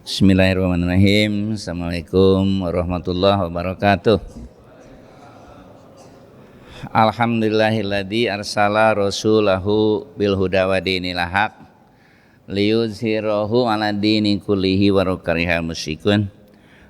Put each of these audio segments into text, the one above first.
Bismillahirrahmanirrahim. Assalamualaikum warahmatullahi wabarakatuh. Alhamdulillahilladzi arsala rasulahu bil huda wa dinil haq liyuzhirahu 'ala dini kullihi wa karihal musyrikun.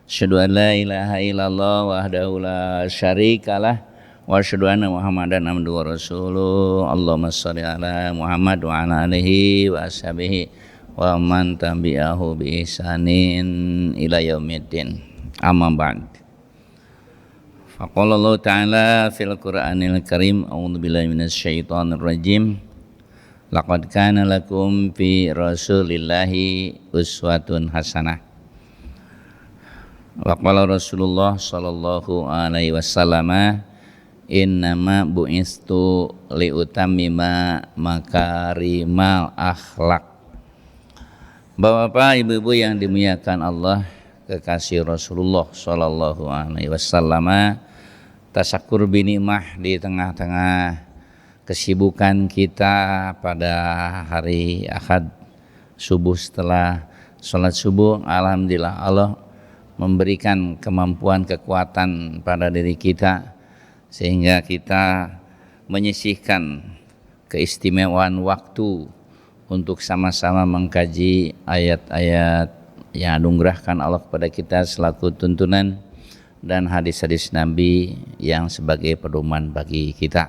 Asyhadu an la ilaha illallah wahdahu la syarikalah wa asyhadu anna Muhammadan abduhu wa rasuluh. Allahumma shalli ala Muhammad wa ala alihi wa ashabihi wa man tabi'ahu bi ihsanin ila yaumiddin. Amma ba'd. Faqala Allah ta'ala fil Qur'anil Karim, a'udzu billahi minasyaitonir rajim. Laqad kana lakum fi Rasulillahi uswatun hasanah. Wa qala Rasulullah sallallahu alaihi wasallam, innama bu'istu liutammima makarimal akhlaq. Bapak-bapak, ibu-ibu yang dimuliakan Allah, kekasih Rasulullah sallallahu alaihi wasallam, tasyakur binikmah di tengah-tengah kesibukan kita pada hari Ahad subuh. Setelah sholat subuh, alhamdulillah Allah memberikan kemampuan, kekuatan pada diri kita sehingga kita menyisihkan keistimewaan waktu untuk sama-sama mengkaji ayat-ayat yang anugerahkan Allah kepada kita selaku tuntunan dan hadis-hadis Nabi yang sebagai pedoman bagi kita.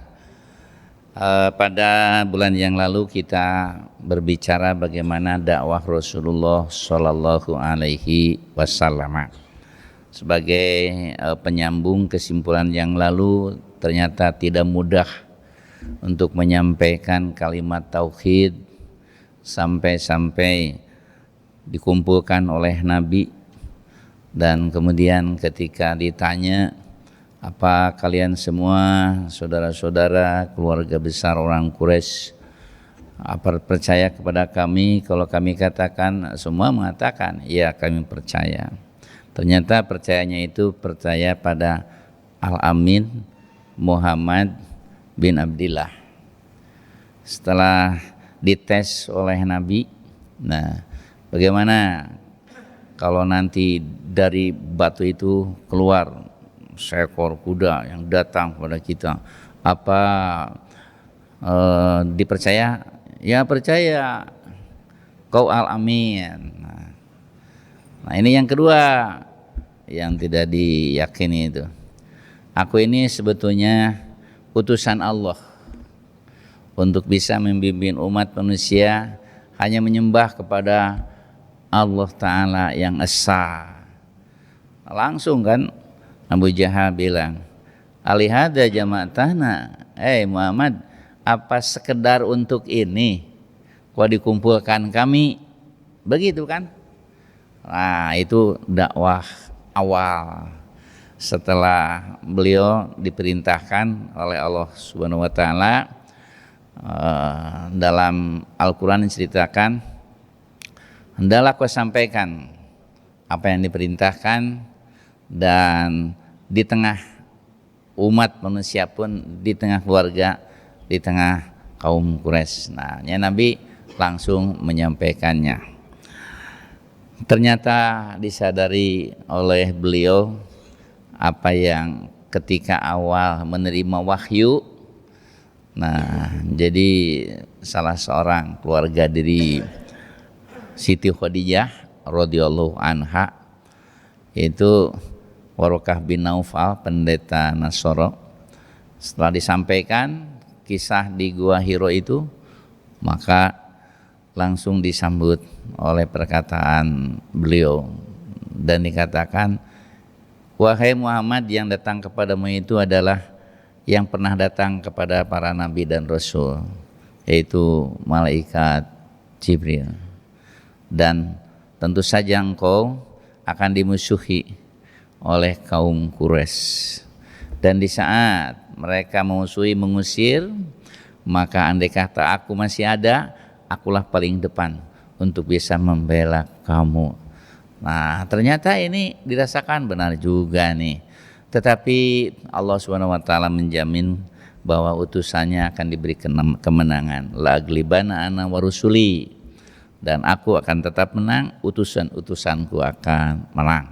Pada bulan yang lalu kita berbicara bagaimana dakwah Rasulullah Sallallahu Alaihi Wasallam. Sebagai penyambung kesimpulan yang lalu, ternyata tidak mudah untuk menyampaikan kalimat tauhid sampai dikumpulkan oleh Nabi, dan kemudian ketika ditanya, apa kalian semua saudara-saudara keluarga besar orang Quraisy apa percaya kepada kami? Kalau kami katakan, semua mengatakan ya kami percaya. Ternyata percayanya itu percaya pada Al-Amin Muhammad bin Abdillah. Setelah dites oleh Nabi, nah bagaimana kalau nanti dari batu itu keluar seekor kuda yang datang kepada kita, apa dipercaya? Ya percaya, kau Al-Amin. Nah ini yang kedua yang tidak diyakini itu, aku ini sebetulnya utusan Allah untuk bisa membimbing umat manusia hanya menyembah kepada Allah Ta'ala yang esa. Langsung kan Abu Jahal bilang, alihada jama'atana, Muhammad, apa sekedar untuk ini kau dikumpulkan kami? Begitu kan? Nah itu dakwah awal setelah beliau diperintahkan oleh Allah Subhanahu wa Ta'ala. Dalam Al-Quran diceritakan, hendaklah kau sampaikan apa yang diperintahkan, dan di tengah umat manusia pun, di tengah keluarga, di tengah kaum Quraisy. Nah, Nabi langsung menyampaikannya. Ternyata disadari oleh beliau apa yang ketika awal menerima wahyu. Nah, jadi salah seorang keluarga dari Siti Khadijah radhiyallahu anha, itu Warokah bin Naufal, pendeta Nasoro, setelah disampaikan kisah di Gua Hiro itu, maka langsung disambut oleh perkataan beliau dan dikatakan, wahai Muhammad, yang datang kepadamu itu adalah yang pernah datang kepada para nabi dan rasul, yaitu malaikat Jibril, dan tentu saja engkau akan dimusuhi oleh kaum Quraisy. Dan di saat mereka mengusir, maka andai kata aku masih ada, akulah paling depan untuk bisa membela kamu. Nah ternyata ini dirasakan benar juga nih. Tetapi Allah Subhanahu wa Ta'ala menjamin bahwa utusannya akan diberi kemenangan. La aglibana ana wa rusuli, dan aku akan tetap menang, utusan-utusanku akan menang.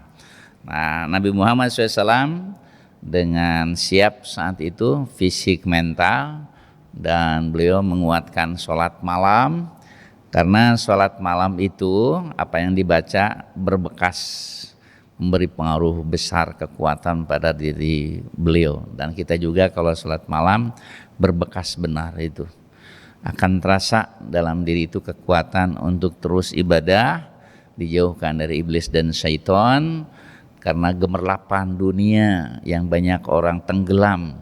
Nah, Nabi Muhammad SAW dengan siap saat itu fisik mental, dan beliau menguatkan sholat malam, karena sholat malam itu apa yang dibaca berbekas, memberi pengaruh besar kekuatan pada diri beliau. Dan kita juga kalau sholat malam berbekas benar itu akan terasa dalam diri itu kekuatan untuk terus ibadah, dijauhkan dari iblis dan syaitan, karena gemerlapan dunia yang banyak orang tenggelam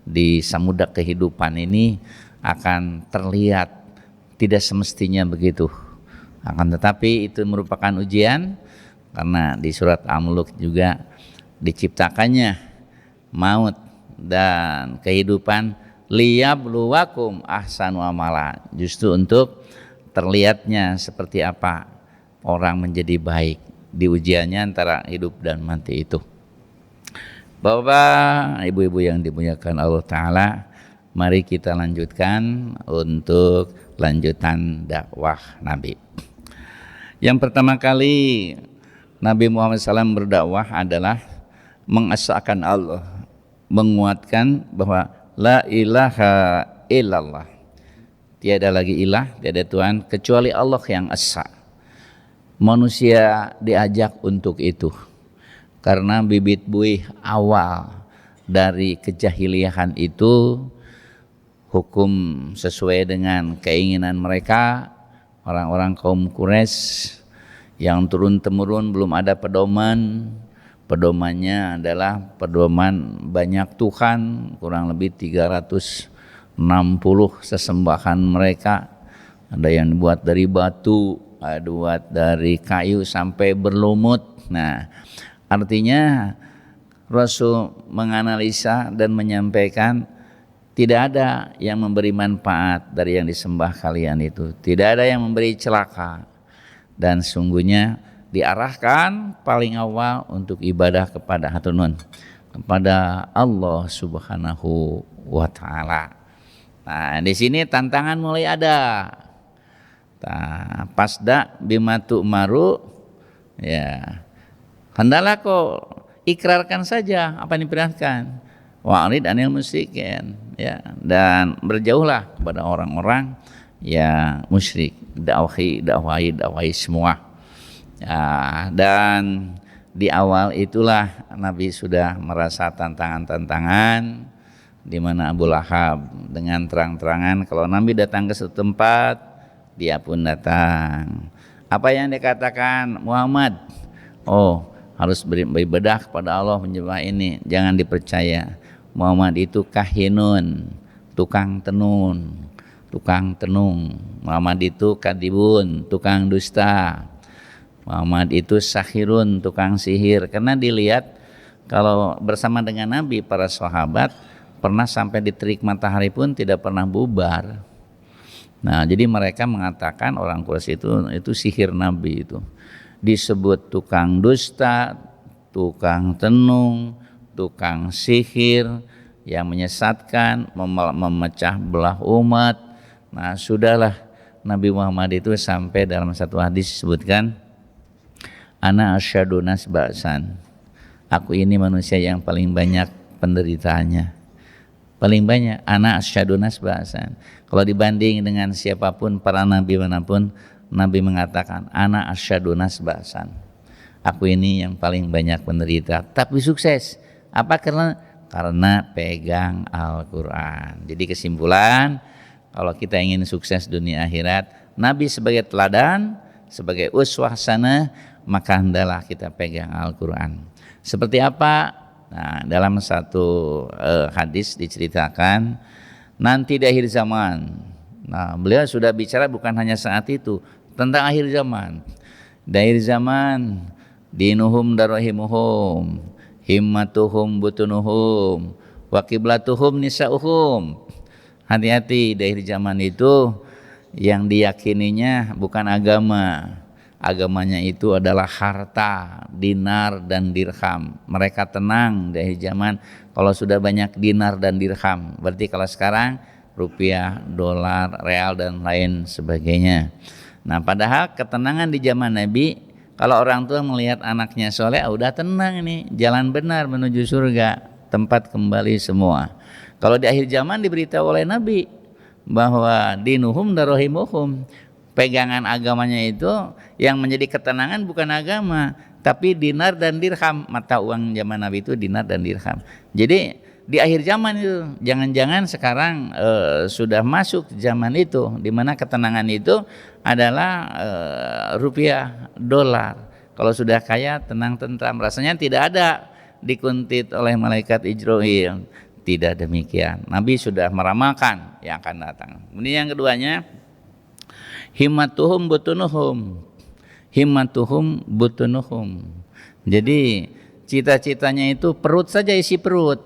di samudra kehidupan ini akan terlihat tidak semestinya begitu. Akan tetapi itu merupakan ujian, karena di surat Al-Mulk juga diciptakannya maut dan kehidupan liyabluwakum ahsanu amala, justru untuk terlihatnya seperti apa orang menjadi baik di ujiannya antara hidup dan mati itu. Bapak, ibu-ibu yang dimuliakan Allah Ta'ala, mari kita lanjutkan untuk lanjutan dakwah Nabi. Yang pertama kali Nabi Muhammad SAW berdakwah adalah mengesahkan Allah, menguatkan bahwa la ilaha illallah, tiada lagi ilah, tiada Tuhan kecuali Allah yang esa. Manusia diajak untuk itu, karena bibit buih awal dari kejahiliahan itu, hukum sesuai dengan keinginan mereka, orang-orang kaum Quraisy yang turun-temurun belum ada pedoman. Pedomannya adalah pedoman banyak Tuhan, kurang lebih 360 sesembahan mereka. Ada yang dibuat dari batu, ada dibuat dari kayu sampai berlumut. Nah, artinya Rasul menganalisa dan menyampaikan tidak ada yang memberi manfaat dari yang disembah kalian itu, tidak ada yang memberi celaka, dan sungguhnya diarahkan paling awal untuk ibadah kepada hatunun, kepada Allah Subhanahu wa Ta'ala. Nah, di sini tantangan mulai ada. Nah, pasda bima tu'maru, ya, hendaklah kau ikrarkan saja apa yang diperintahkan, wa'rid anil musyrikin, ya, dan berjauhlah kepada orang-orang yang musyrik, dakwahi semua. Ya, dan di awal itulah Nabi sudah merasa tantangan-tantangan, di mana Abu Lahab dengan terang-terangan kalau Nabi datang ke suatu tempat, dia pun datang. Apa yang dikatakan Muhammad? Oh, harus beribadah kepada Allah, menyembah ini, jangan dipercaya. Muhammad itu kahinun, tukang tenun, tukang tenung. Muhammad itu kadibun, tukang dusta. Muhammad itu sahirun, tukang sihir. Karena dilihat kalau bersama dengan Nabi, para sahabat pernah sampai di terik matahari pun tidak pernah bubar. Nah, jadi mereka mengatakan orang Quraisy itu sihir Nabi itu. Disebut tukang dusta, tukang tenung, tukang sihir yang menyesatkan, memecah belah umat. Nah, sudahlah, Nabi Muhammad itu sampai dalam satu hadis disebutkan, ana asyadu nas ba'san, aku ini manusia yang paling banyak penderitaannya, paling banyak. Ana asyadu nas ba'san, kalau dibanding dengan siapapun para nabi manapun, Nabi mengatakan ana asyadu nas ba'san, aku ini yang paling banyak penderita tapi sukses. Apa? Karena pegang Al-Quran. Jadi kesimpulan, kalau kita ingin sukses dunia akhirat, Nabi sebagai teladan, sebagai uswah hasanah, maka hendaklah kita pegang Al-Quran. Seperti apa? Nah, dalam satu hadis diceritakan nanti di akhir zaman. Nah, beliau sudah bicara bukan hanya saat itu, tentang akhir zaman. Di akhir zaman, dinuhum darahimuhum, himmatuhum butunuhum, wa qiblatuhum nisa'uhum. Hati-hati, di akhir zaman itu yang diyakininya bukan agama. Agamanya itu adalah harta, dinar dan dirham. Mereka tenang di akhir zaman kalau sudah banyak dinar dan dirham. Berarti kalau sekarang rupiah, dolar, real dan lain sebagainya. Nah, padahal ketenangan di zaman Nabi, kalau orang tua melihat anaknya soleh, udah tenang nih, jalan benar menuju surga, tempat kembali semua. Kalau di akhir zaman diberitahu oleh Nabi bahwa dinuhum darohimuhum, pegangan agamanya itu yang menjadi ketenangan bukan agama, tapi dinar dan dirham. Mata uang zaman Nabi itu dinar dan dirham. Jadi di akhir zaman itu, jangan-jangan sekarang sudah masuk zaman itu, di mana ketenangan itu adalah rupiah, dolar. Kalau sudah kaya, tenang tentram, rasanya tidak ada dikuntit oleh malaikat Ijroil. Tidak demikian. Nabi sudah meramalkan yang akan datang. Kemudian yang keduanya, himmatuhum butunuhum. Himmatuhum butunuhum. Jadi cita-citanya itu perut saja, isi perut.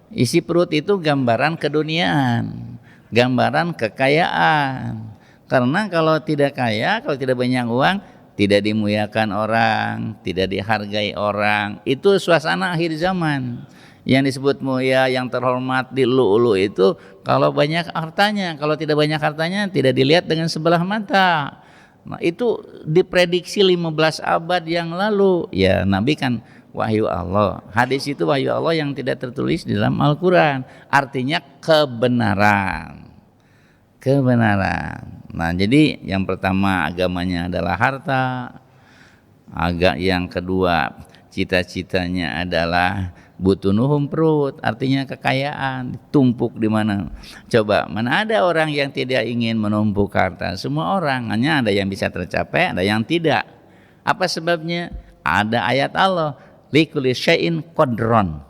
Isi perut itu gambaran keduniaan, gambaran kekayaan. Karena kalau tidak kaya, kalau tidak banyak uang, tidak dimuliakan orang, tidak dihargai orang. Itu suasana akhir zaman. Yang disebut mulia, yang terhormat, dielu-elu itu kalau banyak hartanya. Kalau tidak banyak hartanya, tidak dilihat dengan sebelah mata. Nah, itu diprediksi 15 abad yang lalu. Ya, Nabi kan wahyu Allah. Hadis itu wahyu Allah yang tidak tertulis di dalam Al-Quran. Artinya kebenaran. Kebenaran. Nah, jadi yang pertama agamanya adalah harta. Yang kedua cita-citanya adalah butunuhum, perut, artinya kekayaan, tumpuk di mana. Coba, mana ada orang yang tidak ingin menumpuk harta? Semua orang, hanya ada yang bisa tercapai, ada yang tidak. Apa sebabnya? Ada ayat Allah, likulli syai'in qadron.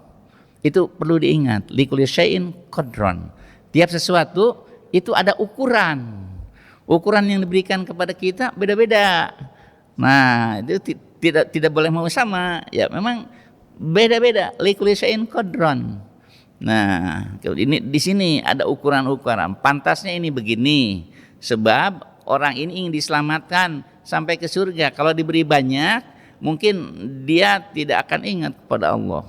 Itu perlu diingat, likulli syai'in qadron. Tiap sesuatu itu ada ukuran. Ukuran yang diberikan kepada kita beda-beda. Nah, itu tidak boleh mau sama. Ya, memang beda-beda, likulli syai'in qadron. Nah, ini di sini ada ukuran-ukuran. Pantasnya ini begini, sebab orang ini ingin diselamatkan sampai ke surga. Kalau diberi banyak, mungkin dia tidak akan ingat kepada Allah.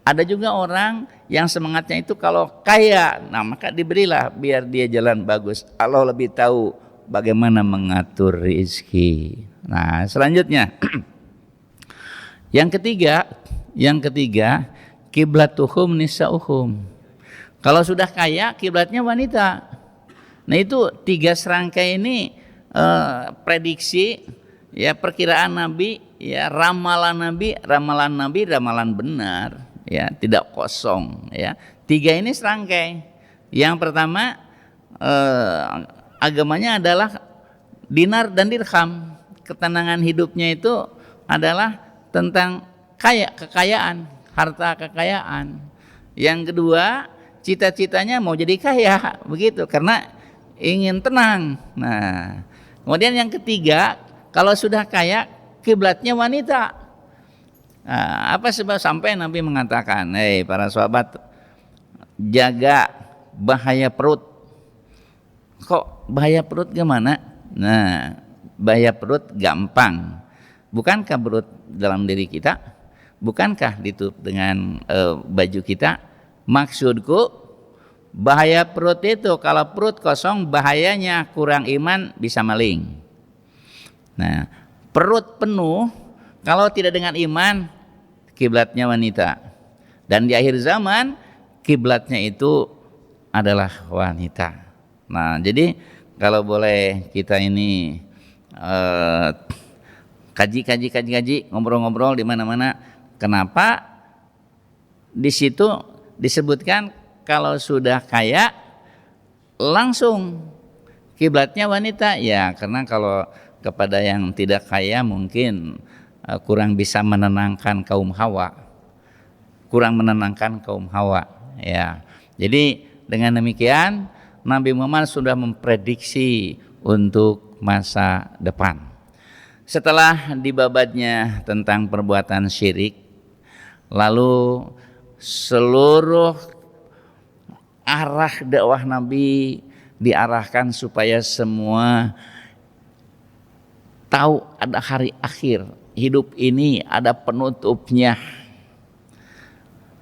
Ada juga orang yang semangatnya itu kalau kaya, nah maka diberilah biar dia jalan bagus. Allah lebih tahu bagaimana mengatur rezeki. Nah, selanjutnya yang ketiga, kiblatuhum nisauhum. Kalau sudah kaya, kiblatnya wanita. Nah, itu 3 serangkai ini prediksi, ya, perkiraan Nabi, ya, ramalan Nabi, ramalan benar, ya, tidak kosong, ya. 3 ini serangkai. Yang pertama, agamanya adalah dinar dan dirham. Ketenangan hidupnya itu adalah tentang kekayaan, harta kekayaan. Yang kedua, cita-citanya mau jadi kaya, begitu, karena ingin tenang. Nah, kemudian yang ketiga, kalau sudah kaya, kiblatnya wanita. Nah, apa sebab sampai Nabi mengatakan, para sahabat, jaga bahaya perut. Kok bahaya perut gimana? Nah, bahaya perut gampang. Bukankah perut dalam diri kita? Bukankah ditutup dengan baju kita? Maksudku, bahaya perut itu, kalau perut kosong bahayanya kurang iman, bisa maling. Nah, perut penuh kalau tidak dengan iman, kiblatnya wanita. Dan di akhir zaman kiblatnya itu adalah wanita. Nah, jadi kalau boleh kita ini kaji, ngobrol-ngobrol di mana-mana. Kenapa di situ disebutkan kalau sudah kaya langsung kiblatnya wanita? Ya, karena kalau kepada yang tidak kaya mungkin kurang bisa menenangkan kaum Hawa. Ya. Jadi dengan demikian Nabi Muhammad sudah memprediksi untuk masa depan. Setelah dibabatnya tentang perbuatan syirik, lalu seluruh arah dakwah Nabi diarahkan supaya semua tahu ada hari akhir, hidup ini ada penutupnya.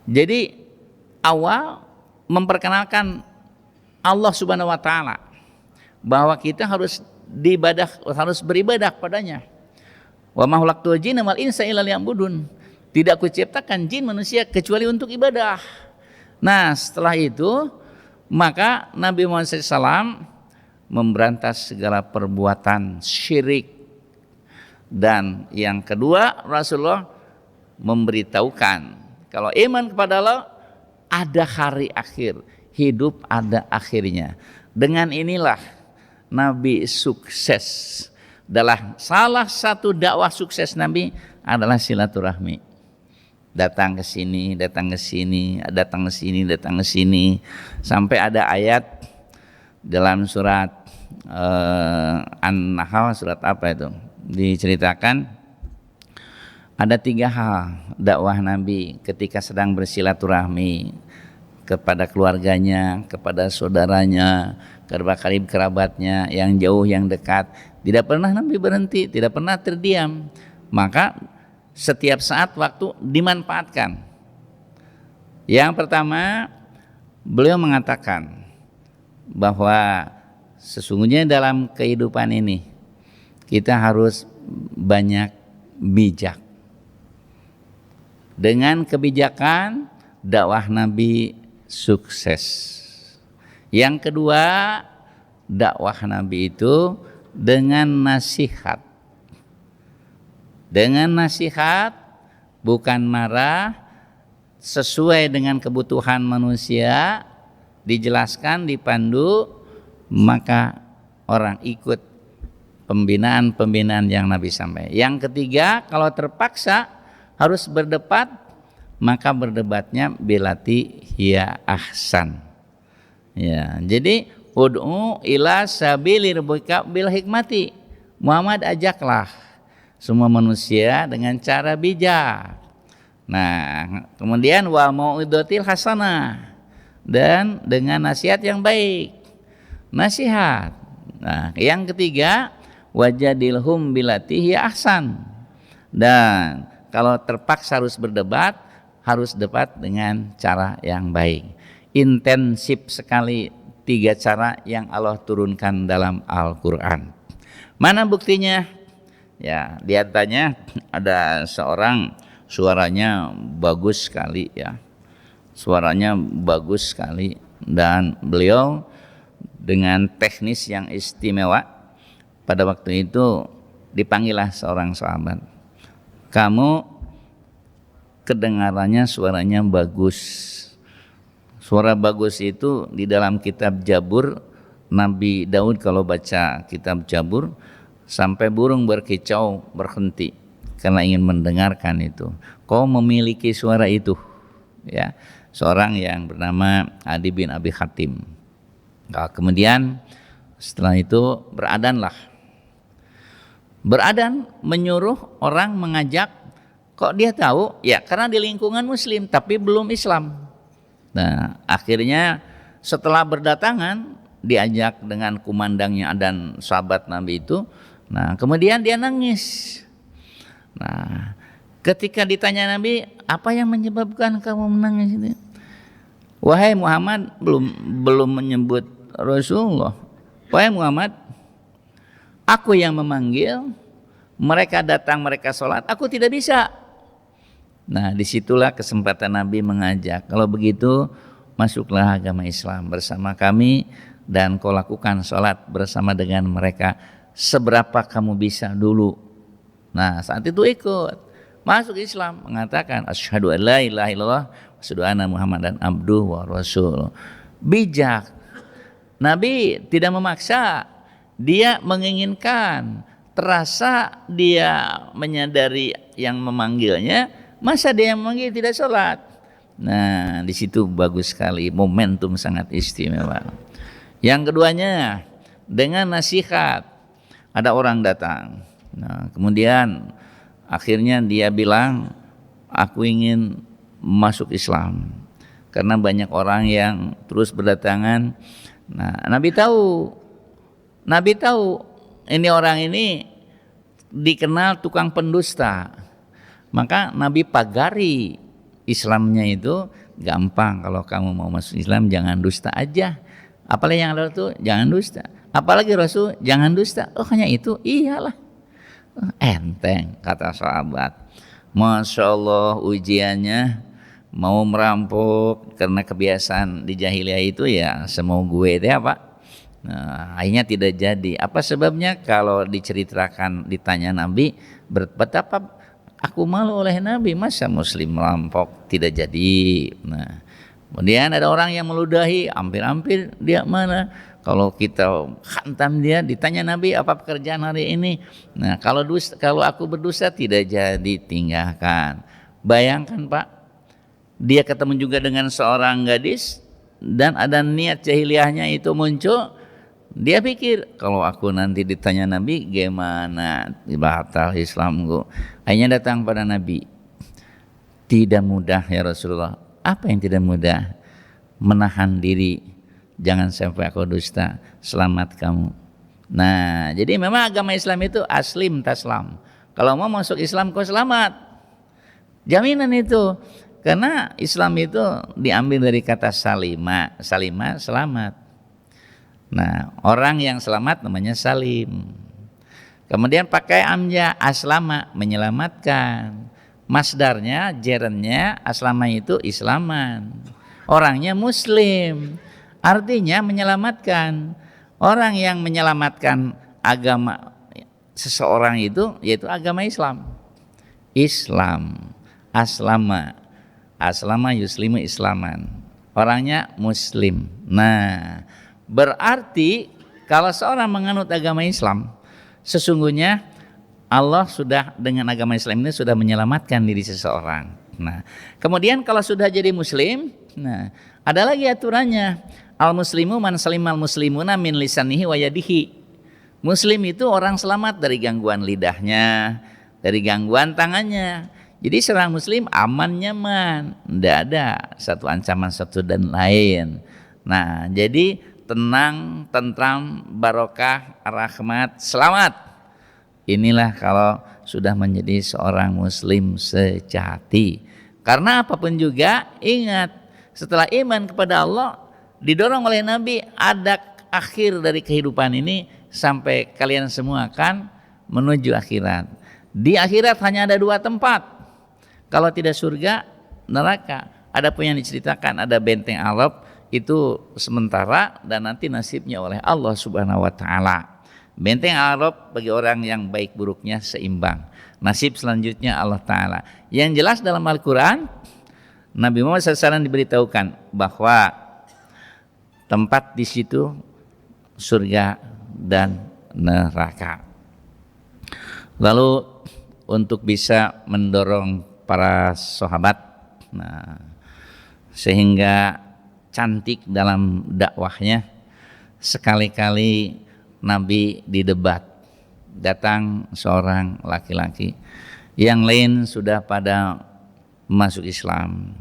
Jadi awal memperkenalkan Allah Subhanahu wa taala, bahwa kita harus harus beribadah padanya. Wa ma khalaqtul jinna wal insa illa liya'budun. Tidak kuciptakan jin manusia kecuali untuk ibadah. Nah, setelah itu maka Nabi Muhammad SAW memberantas segala perbuatan syirik. Dan yang kedua, Rasulullah memberitahukan kalau iman kepada Allah ada hari akhir, hidup ada akhirnya. Dengan inilah Nabi sukses. Salah satu dakwah sukses Nabi adalah silaturahmi. Datang ke sini, datang ke sini, datang ke sini, datang ke sini, sampai ada ayat dalam surat An-Nahl, surat apa itu? Diceritakan ada 3 hal dakwah Nabi ketika sedang bersilaturahmi kepada keluarganya, kepada saudaranya, kepada karib kerabatnya, yang jauh, yang dekat. Tidak pernah Nabi berhenti, tidak pernah terdiam. Maka setiap saat waktu dimanfaatkan. Yang pertama, beliau mengatakan bahwa sesungguhnya dalam kehidupan ini kita harus banyak bijak. Dengan kebijakan dakwah Nabi sukses. Yang kedua, dakwah Nabi itu dengan nasihat. Dengan nasihat, bukan marah, sesuai dengan kebutuhan manusia, dijelaskan, dipandu, maka orang ikut pembinaan-pembinaan yang Nabi sampaikan. Yang ketiga, kalau terpaksa harus berdebat, maka berdebatnya bilati hiya ahsan. Ya, jadi ud'u ila sabili rabbika bil hikmati. Muhammad ajaklah semua manusia dengan cara bijak. Nah, kemudian wa mau'idatil hasanah, dan dengan nasihat yang baik. Nasihat. Nah, yang ketiga, wajadilhum billati hiya ahsan. Dan kalau terpaksa harus berdebat, harus debat dengan cara yang baik. Intensif sekali 3 cara yang Allah turunkan dalam Al-Quran. Mana buktinya? Ya, lihatannya ada seorang suaranya bagus sekali ya. Suaranya bagus sekali, dan beliau dengan teknis yang istimewa. Pada waktu itu dipanggillah seorang sahabat. Kamu kedengarannya suaranya bagus. Suara bagus itu di dalam kitab Jabur, Nabi Daud kalau baca kitab Jabur, sampai burung berkicau berhenti karena ingin mendengarkan itu. Kau memiliki suara itu, ya. Seorang yang bernama Adi bin Abi Hatim. Nah, kemudian setelah itu beradan menyuruh orang mengajak. Kok dia tahu? Ya karena di lingkungan Muslim tapi belum Islam. Nah, akhirnya setelah berdatangan diajak dengan kumandangnya dan sahabat Nabi itu. Nah, kemudian dia nangis. Nah, ketika ditanya Nabi, apa yang menyebabkan kamu menangis ini? Wahai Muhammad, belum menyebut Rasulullah. Wahai Muhammad, aku yang memanggil, mereka datang, mereka sholat, aku tidak bisa. Nah, disitulah kesempatan Nabi mengajak. Kalau begitu, masuklah agama Islam bersama kami, dan kau lakukan sholat bersama dengan mereka. Seberapa kamu bisa dulu. Nah, saat itu ikut masuk Islam, mengatakan asyhadu an la ilaha illallah wa asyhadu anna muhammadan abduhu wa rasul. Bijak. Nabi tidak memaksa, dia menginginkan. Terasa dia menyadari yang memanggilnya, masa dia yang memanggil tidak sholat. Nah, di situ bagus sekali, momentum sangat istimewa. Yang keduanya dengan nasihat. Ada orang datang. Nah, kemudian akhirnya dia bilang, aku ingin masuk Islam. Karena banyak orang yang terus berdatangan. Nah, Nabi tahu ini orang ini dikenal tukang pendusta. Maka Nabi pagari Islamnya itu gampang. Kalau kamu mau masuk Islam jangan dusta aja. Apalagi yang ada itu jangan dusta. Apalagi Rasul, jangan dusta. Oh hanya itu? Iyalah. Enteng kata sahabat. Masya Allah ujiannya mau merampok karena kebiasaan di jahiliyah itu ya semau gue deh apa. Nah, akhirnya tidak jadi. Apa sebabnya? Kalau diceritakan ditanya Nabi, betapa aku malu oleh Nabi, masa muslim merampok tidak jadi. Nah, kemudian ada orang yang meludahi, hampir-hampir dia mana? Kalau kita hantam dia, ditanya Nabi apa pekerjaan hari ini? Nah, kalau aku berdosa tidak jadi, tinggalkan. Bayangkan Pak, dia ketemu juga dengan seorang gadis dan ada niat jahiliyahnya itu muncul. Dia pikir kalau aku nanti ditanya Nabi gimana batal Islamku. Akhirnya datang pada Nabi. Tidak mudah ya Rasulullah. Apa yang tidak mudah? Menahan diri. Jangan sampai aku dusta. Selamat kamu. Nah, jadi memang agama Islam itu aslim taslam. Kalau mau masuk Islam kau selamat. Jaminan itu. Karena Islam itu diambil dari kata salima. Salima selamat. Nah, orang yang selamat namanya salim. Kemudian pakai amja, aslama, menyelamatkan. Masdarnya, jerennya, aslama itu islaman. Orangnya muslim, artinya menyelamatkan. Orang yang menyelamatkan agama seseorang itu yaitu agama Islam. Islam, aslama, aslama yuslimu islaman. Orangnya muslim. Nah, berarti kalau seorang menganut agama Islam, sesungguhnya Allah sudah dengan agama Islam ini sudah menyelamatkan diri seseorang. Nah, kemudian kalau sudah jadi muslim, nah ada lagi aturannya. Al muslimu man salimal muslimuna min lisanihi wa yadihi. Muslim itu orang selamat dari gangguan lidahnya, dari gangguan tangannya. Jadi seorang muslim aman nyaman, tidak ada satu ancaman satu dan lain. Nah, jadi tenang, tentram, barokah, rahmat, selamat. Inilah kalau sudah menjadi seorang muslim sejati. Karena apapun juga ingat, setelah iman kepada Allah didorong oleh Nabi, ada akhir dari kehidupan ini sampai kalian semua akan menuju akhirat. Di akhirat hanya ada dua tempat. Kalau tidak surga, neraka. Ada pun yang diceritakan ada benteng Arab itu sementara dan nanti nasibnya oleh Allah Subhanahu wa taala. Benteng Arab bagi orang yang baik buruknya seimbang. Nasib selanjutnya Allah taala. Yang jelas dalam Al-Qur'an Nabi Muhammad SAW diberitahukan bahwa tempat di situ surga dan neraka. Lalu untuk bisa mendorong para sahabat sehingga cantik dalam dakwahnya, sekali-kali Nabi didebat. Datang seorang laki-laki, yang lain sudah pada masuk Islam,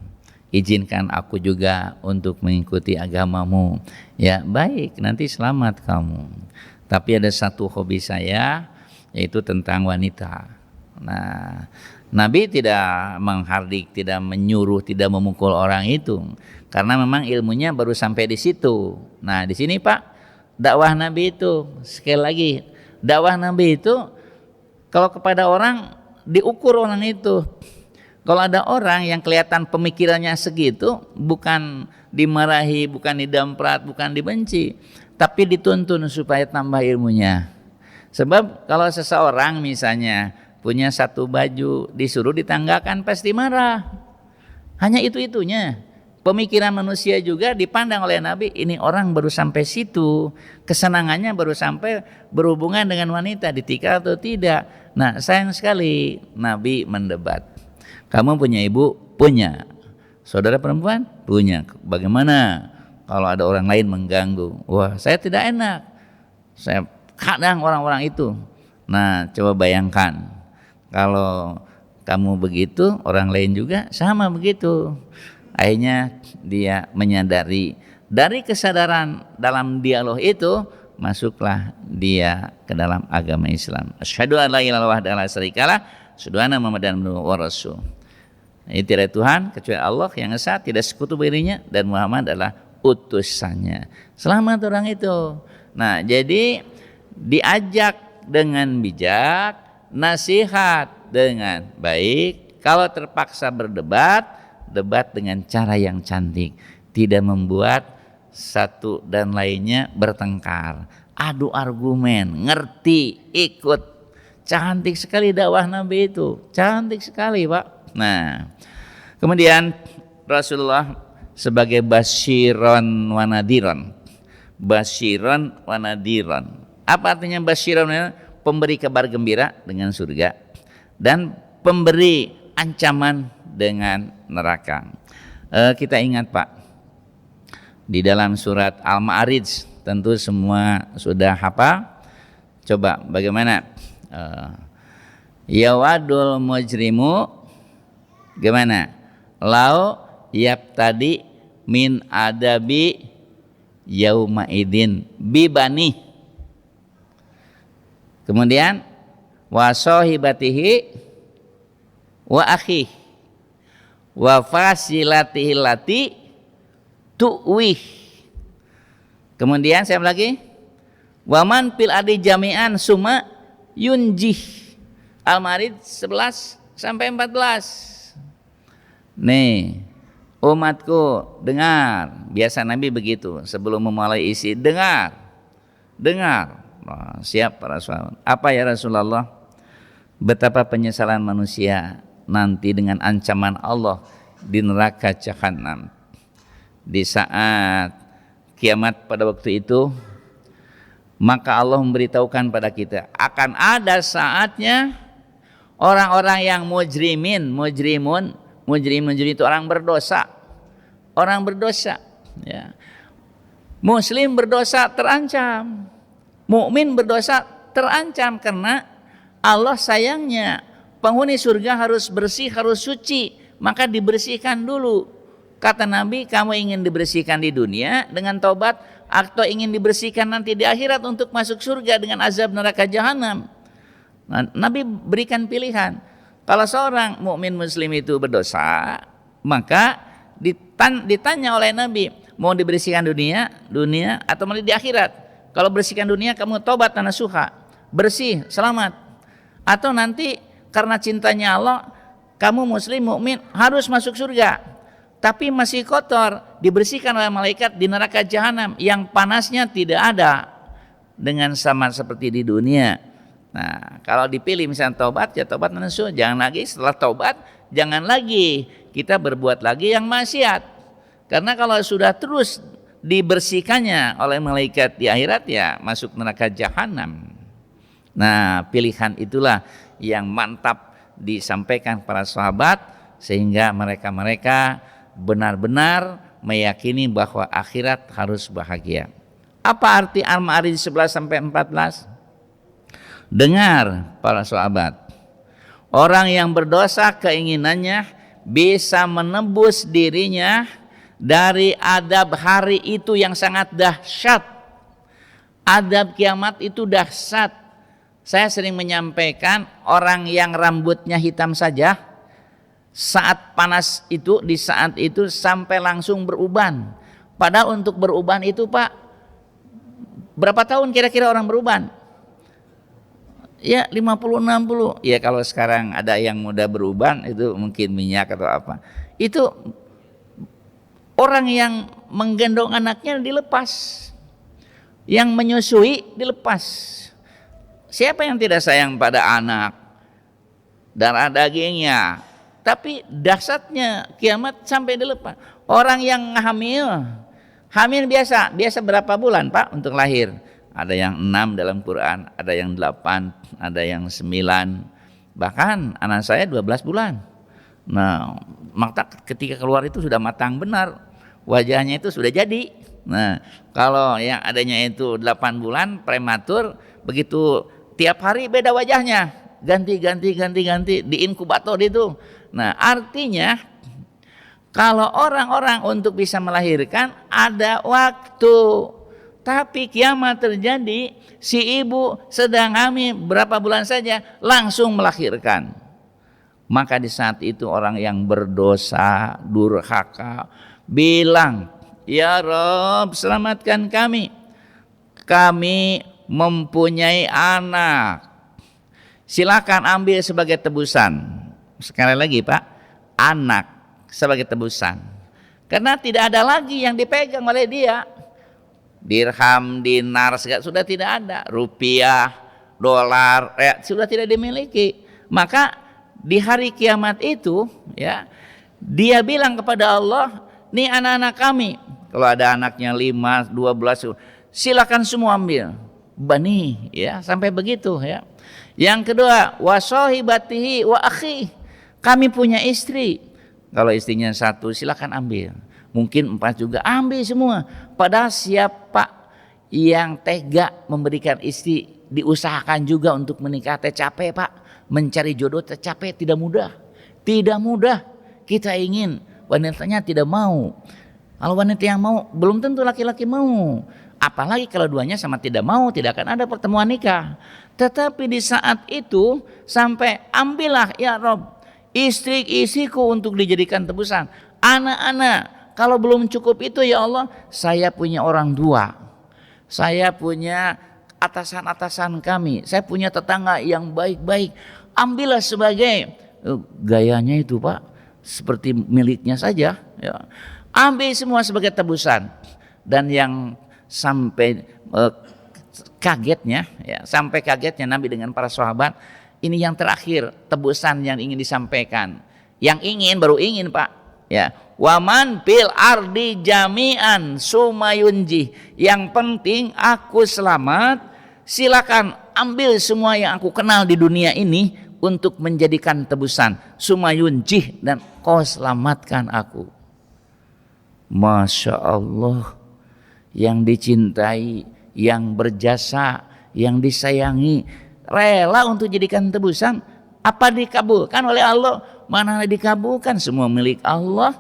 izinkan aku juga untuk mengikuti agamamu. Ya baik, nanti selamat kamu. Tapi ada satu hobi saya, yaitu tentang wanita. Nah, Nabi tidak menghardik, tidak menyuruh, tidak memukul orang itu, karena memang ilmunya baru sampai di situ. Nah, di sini Pak, dakwah Nabi itu sekali lagi, dakwah Nabi itu kalau kepada orang diukur orang itu. Kalau ada orang yang kelihatan pemikirannya segitu, bukan dimarahi, bukan didamprat, bukan dibenci, tapi dituntun supaya tambah ilmunya. Sebab kalau seseorang misalnya punya satu baju, disuruh ditanggakan pasti marah. Hanya itu-itunya. Pemikiran manusia juga dipandang oleh Nabi, ini orang baru sampai situ, kesenangannya baru sampai berhubungan dengan wanita, ditikah atau tidak. Nah, sayang sekali Nabi mendebat. Kamu punya ibu? Punya. Saudara perempuan? Punya. Bagaimana kalau ada orang lain mengganggu? Wah, saya tidak enak. Saya kadang orang-orang itu. Nah, coba bayangkan. Kalau kamu begitu, orang lain juga sama begitu. Akhirnya dia menyadari, dari kesadaran dalam dialog itu masuklah dia ke dalam agama Islam. Asyhadu an la ilaha illallah wa la syarikalah, asyhadu anna Muhammadan abduhu wa rasuluh. Ini tidak Tuhan kecuali Allah yang esa, tidak sekutu baginya, dan Muhammad adalah utusannya. Selamat orang itu. Nah, jadi diajak dengan bijak, nasihat dengan baik. Kalau terpaksa berdebat, debat dengan cara yang cantik, tidak membuat satu dan lainnya bertengkar. Adu argumen, ngerti, ikut. Cantik sekali dakwah Nabi itu, cantik sekali, Pak. Nah, kemudian Rasulullah sebagai basyiron wa nadiron. Basyiron wa nadiron. Apa artinya basyiron? Pemberi kabar gembira dengan surga dan pemberi ancaman dengan neraka. Kita ingat, Pak, di dalam surat Al-Ma'arij, tentu semua sudah hafal. Coba bagaimana? Yawadul mujrimu gimana? Lau yabtadi min adabi yauma idin bibani. Kemudian wa sahibatihi wa akhi wa fasilatihi lati tu'wih. Kemudian saya lagi waman pil adi jami'an suma yunjih. Al-Ma'arij 11 sampai 14. Nih, umatku dengar. Biasa Nabi begitu sebelum memulai isi, dengar. Nah, siap para sahabat. Apa ya Rasulullah? Betapa penyesalan manusia nanti dengan ancaman Allah di neraka Jahanam. Di saat kiamat pada waktu itu, maka Allah memberitahukan pada kita akan ada saatnya orang-orang yang mujrimun itu orang berdosa, ya. Muslim berdosa terancam, mukmin berdosa terancam, karena Allah sayangnya penghuni surga harus bersih, harus suci, maka dibersihkan dulu. Kata Nabi, kamu ingin dibersihkan di dunia dengan taubat atau ingin dibersihkan nanti di akhirat untuk masuk surga dengan azab neraka jahanam? Nah, Nabi berikan pilihan. Kalau seorang mukmin muslim itu berdosa, maka ditanya oleh Nabi, mau dibersihkan dunia atau mau di akhirat? Kalau bersihkan dunia kamu tobat nasuha, bersih, selamat. Atau nanti karena cintanya Allah, kamu muslim mukmin harus masuk surga, tapi masih kotor, dibersihkan oleh malaikat di neraka jahanam yang panasnya tidak ada dengan sama seperti di dunia. Nah, kalau dipilih misalnya taubat, ya taubat nasuha, jangan lagi setelah taubat, jangan lagi kita berbuat lagi yang maksiat. Karena kalau sudah terus dibersihkannya oleh malaikat di akhirat, ya masuk neraka jahanam. Nah, pilihan itulah yang mantap disampaikan para sahabat sehingga mereka benar-benar meyakini bahwa akhirat harus bahagia. Apa arti Al-Ma'arij 11 sampai 14? Dengar para sahabat, orang yang berdosa keinginannya bisa menebus dirinya dari adab hari itu yang sangat dahsyat. Adab kiamat itu dahsyat. Saya sering menyampaikan, orang yang rambutnya hitam saja saat panas itu, di saat itu sampai langsung beruban. Padahal untuk beruban itu, Pak, berapa tahun kira-kira orang beruban? Ya 50-60. Ya kalau sekarang ada yang muda beruban itu mungkin minyak atau apa. Itu orang yang menggendong anaknya dilepas, yang menyusui dilepas. Siapa yang tidak sayang pada anak, darah dagingnya? Tapi dahsyatnya kiamat sampai dilepas. Orang yang hamil biasa berapa bulan, Pak, untuk lahir? Ada yang 6 dalam Quran, ada yang 8, ada yang 9. Bahkan anak saya 12 bulan. Nah, maka ketika keluar itu sudah matang benar, wajahnya itu sudah jadi. Nah, kalau yang adanya itu 8 bulan prematur, begitu tiap hari beda wajahnya, ganti di inkubator itu. Nah, artinya kalau orang-orang untuk bisa melahirkan ada waktu. Tapi kiamat terjadi, si ibu sedang hamil berapa bulan saja langsung melahirkan. Maka di saat itu orang yang berdosa, durhaka, bilang, "Ya Rob, selamatkan kami." kami mempunyai anak. Silakan ambil sebagai tebusan. Sekali lagi Pak, anak sebagai tebusan. Karena tidak ada lagi yang dipegang oleh dia. Dirham, dinar, sudah tidak ada. Rupiah, dolar, sudah tidak dimiliki. Maka di hari kiamat itu, ya, dia bilang kepada Allah, nih anak-anak kami. Kalau ada anaknya 5, 12, silakan semua ambil. Bani, ya, sampai begitu, ya. Yang kedua, wa sahibatihi wa akhi. Kami punya istri. Kalau istrinya 1, silakan ambil. Mungkin 4 juga, ambil semua. Padahal siapa yang tega memberikan istri, diusahakan juga untuk menikah, capek Pak. Mencari jodoh capek, tidak mudah. Tidak mudah. Kita ingin, wanitanya tidak mau. Kalau wanita yang mau, belum tentu laki-laki mau. Apalagi kalau duanya sama tidak mau, tidak akan ada pertemuan nikah. Tetapi di saat itu sampai ambillah ya Rob istri-istriku untuk dijadikan tebusan. Anak-anak, kalau belum cukup itu ya Allah, saya punya orang tua. Saya punya atasan-atasan kami. Saya punya tetangga yang baik-baik. Ambillah sebagai gayanya itu Pak, seperti miliknya saja. Ya. Ambil semua sebagai tebusan. Dan yang sampai kagetnya, ya, sampai kagetnya Nabi dengan para sahabat, ini yang terakhir tebusan yang ingin disampaikan. Yang ingin baru ingin Pak, ya. Waman fil ardi jami'an sumayunji. Yang penting aku selamat. Silakan ambil semua yang aku kenal di dunia ini untuk menjadikan tebusan. Sumayunji, dan kau selamatkan aku. Masya Allah, yang dicintai, yang berjasa, yang disayangi, rela untuk jadikan tebusan. Apa dikabulkan oleh Allah? Mana dikabulkan? Semua milik Allah.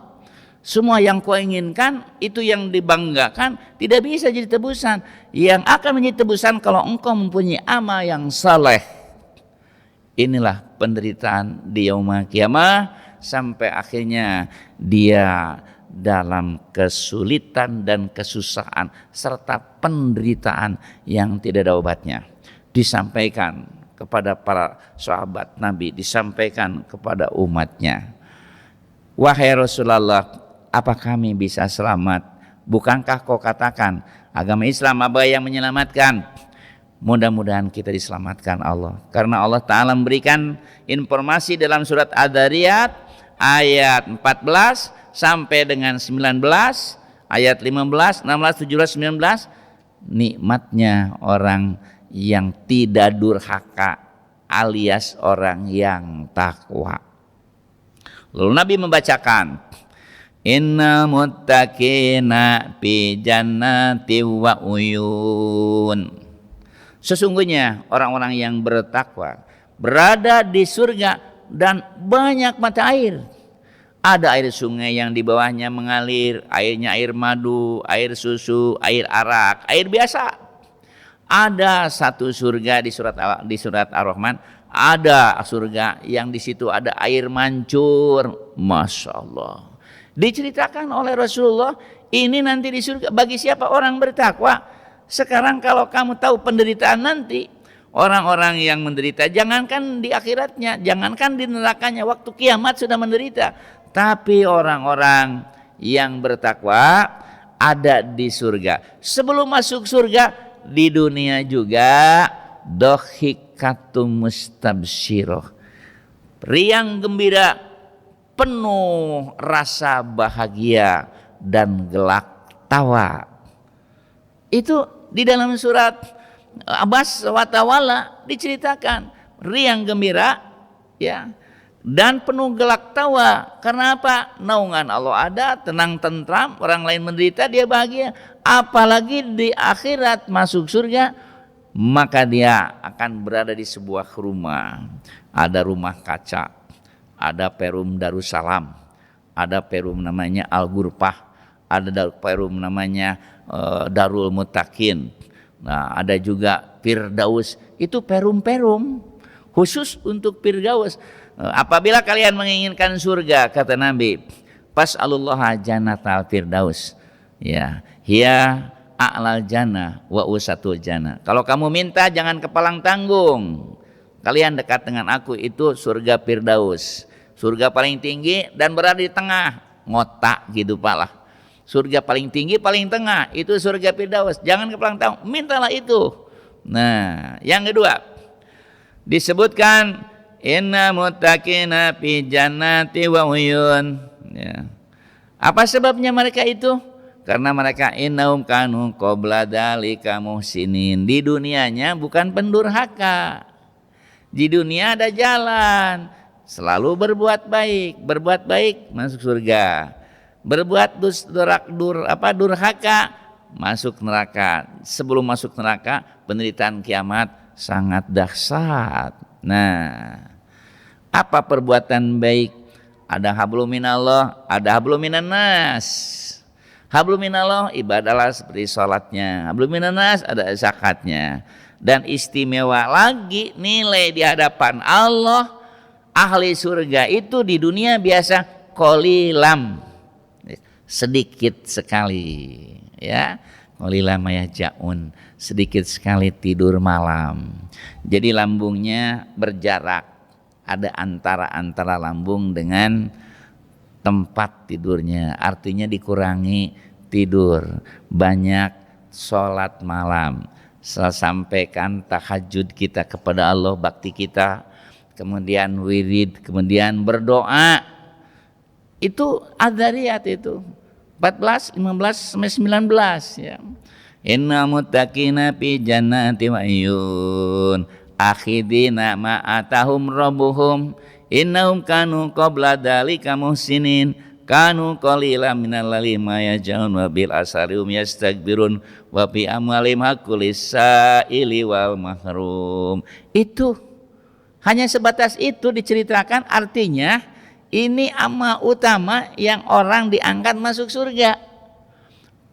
Semua yang kau inginkan, itu yang dibanggakan, tidak bisa jadi tebusan. Yang akan menjadi tebusan kalau engkau mempunyai amal yang saleh. Inilah penderitaan di yaumul qiyamah, sampai akhirnya dia dalam kesulitan dan kesusahan serta penderitaan yang tidak ada obatnya. Disampaikan kepada para sahabat Nabi, disampaikan kepada umatnya. Wahai Rasulullah, apa kami bisa selamat? Bukankah kau katakan agama Islam apa yang menyelamatkan? Mudah-mudahan kita diselamatkan Allah. Karena Allah Ta'ala memberikan informasi dalam surat Ad-Dariyat ayat 14 sampai dengan 19, ayat 15, 16, 17, 19, nikmatnya orang yang tidak durhaka alias orang yang takwa. Lalu Nabi membacakan, innal muttaqina fi jannati wa uyun. Sesungguhnya orang-orang yang bertakwa berada di surga dan banyak mata air. Ada air sungai yang di bawahnya mengalir, airnya air madu, air susu, air arak, air biasa. Ada satu surga di surat Ar-Rahman, ada surga yang di situ ada air mancur. Masya Allah. Diceritakan oleh Rasulullah, ini nanti di surga bagi siapa orang bertakwa. Sekarang kalau kamu tahu penderitaan nanti, orang-orang yang menderita, jangankan di akhiratnya, jangankan di nerakanya, waktu kiamat sudah menderita. Tapi orang-orang yang bertakwa ada di surga. Sebelum masuk surga, di dunia juga dohikatum mustabsyiroh, riang gembira, penuh rasa bahagia dan gelak tawa. Itu di dalam surat Abbas wa Tawalla diceritakan riang gembira, ya, dan penuh gelak tawa. Karena apa? Naungan Allah ada, tenang tentram, orang lain menderita, dia bahagia. Apalagi di akhirat masuk surga, maka dia akan berada di sebuah rumah. Ada rumah kaca, ada perum Darussalam, ada perum namanya Al-Ghurfah, ada perum namanya Darul Muttaqin. Nah, ada juga Firdaus, itu perum-perum khusus untuk Firdaus. Apabila kalian menginginkan surga, kata Nabi, fas'alullaha jannatal firdaus, ya, hiya a'lal jannah wa usatul jannah. Kalau kamu minta jangan kepalang tanggung. Kalian dekat dengan aku itu surga Firdaus. Surga paling tinggi dan berada di tengah. Ngotak gitu Pak lah. Surga paling tinggi paling tengah itu surga Firdaus. Jangan kepalang tanggung, mintalah itu. Nah, yang kedua disebutkan inna muttaqina fi jannati wa uyun. Ya. Apa sebabnya mereka itu? Karena mereka innahum kanu qabla dzalika muhsinin. Di dunianya bukan pendurhaka. Di dunia ada jalan, selalu berbuat baik masuk surga. Berbuat durhaka masuk neraka. Sebelum masuk neraka, penderitaan kiamat sangat dahsyat. Nah, apa perbuatan baik? Ada hablum minallah, ada hablum minannas. Hablum minallah ibadahlah seperti sholatnya. Hablum minannas ada zakatnya. Dan istimewa lagi nilai di hadapan Allah ahli surga itu di dunia biasa qalilam, sedikit sekali, ya. Qalilam mayahjaun, sedikit sekali tidur malam. Jadi lambungnya berjarak, ada antara lambung dengan tempat tidurnya, artinya dikurangi tidur, banyak sholat malam, sampaikan tahajud kita kepada Allah, bakti kita, kemudian wirid, kemudian berdoa. Itu adzariyat itu 14, 15 sampai 19 ya. Innal muttaqina fi jannati wa uyun akhidina ma atahum rabbuhum innahum kanu qabla dzalika muhsinin kanu qalilan minal laili ma yaj'un wa bil asarium yastakbirun wa bi amwalihim haqqul lisaili wal mahrum. Itu hanya sebatas itu diceritakan, artinya ini amal utama yang orang diangkat masuk surga.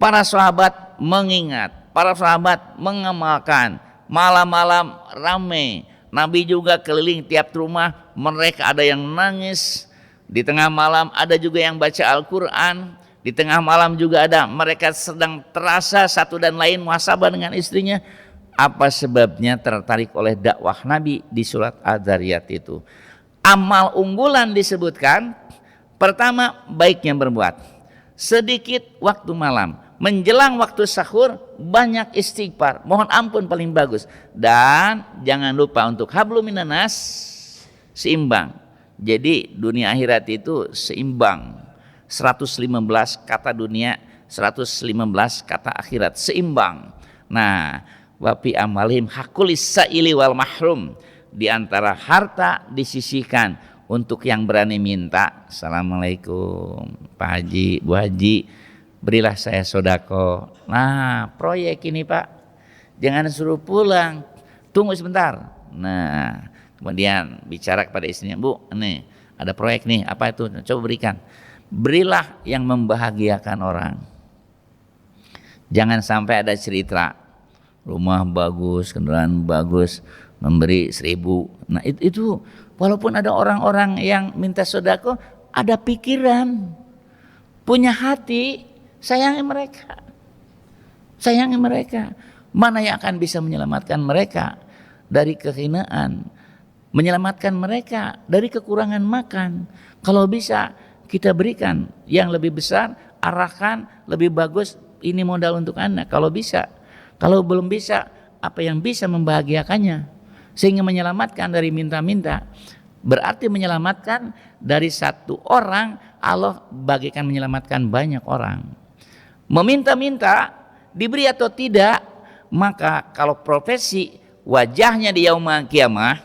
Para sahabat mengingat, para sahabat mengamalkan, malam-malam ramai. Nabi juga keliling tiap rumah, mereka ada yang nangis. Di tengah malam ada juga yang baca Al-Quran. Di tengah malam juga ada mereka sedang terasa satu dan lain muhasabah dengan istrinya. Apa sebabnya? Tertarik oleh dakwah Nabi di surat Adzariyat itu. Amal unggulan disebutkan, pertama baiknya berbuat. Sedikit waktu malam, menjelang waktu sahur banyak istighfar, mohon ampun paling bagus. Dan jangan lupa untuk hablum minannas, seimbang. Jadi dunia akhirat itu seimbang. 115 kata dunia, 115 kata akhirat, seimbang. Nah, wa fi amalihim haqqul lisaili wal mahrum. Di antara harta disisihkan untuk yang berani minta. Assalamualaikum Pak Haji, Bu Haji, berilah saya sodako. Nah, proyek ini Pak, jangan suruh pulang, tunggu sebentar. Nah, kemudian bicara kepada istrinya, Bu, nih ada proyek nih, apa itu? Coba berikan. Berilah yang membahagiakan orang. Jangan sampai ada cerita rumah bagus, kendaraan bagus, memberi 1000. Nah itu walaupun ada orang-orang yang minta sodako, ada pikiran, punya hati, sayangi mereka. Sayangi mereka. Mana yang akan bisa menyelamatkan mereka dari kehinaan, menyelamatkan mereka dari kekurangan makan. Kalau bisa kita berikan yang lebih besar, arahkan lebih bagus, ini modal untuk Anda. Kalau bisa, kalau belum bisa, apa yang bisa membahagiakannya sehingga menyelamatkan dari minta-minta. Berarti menyelamatkan dari satu orang, Allah bagikan menyelamatkan banyak orang. Meminta-minta diberi atau tidak, maka kalau profesi wajahnya di yaumul kiamah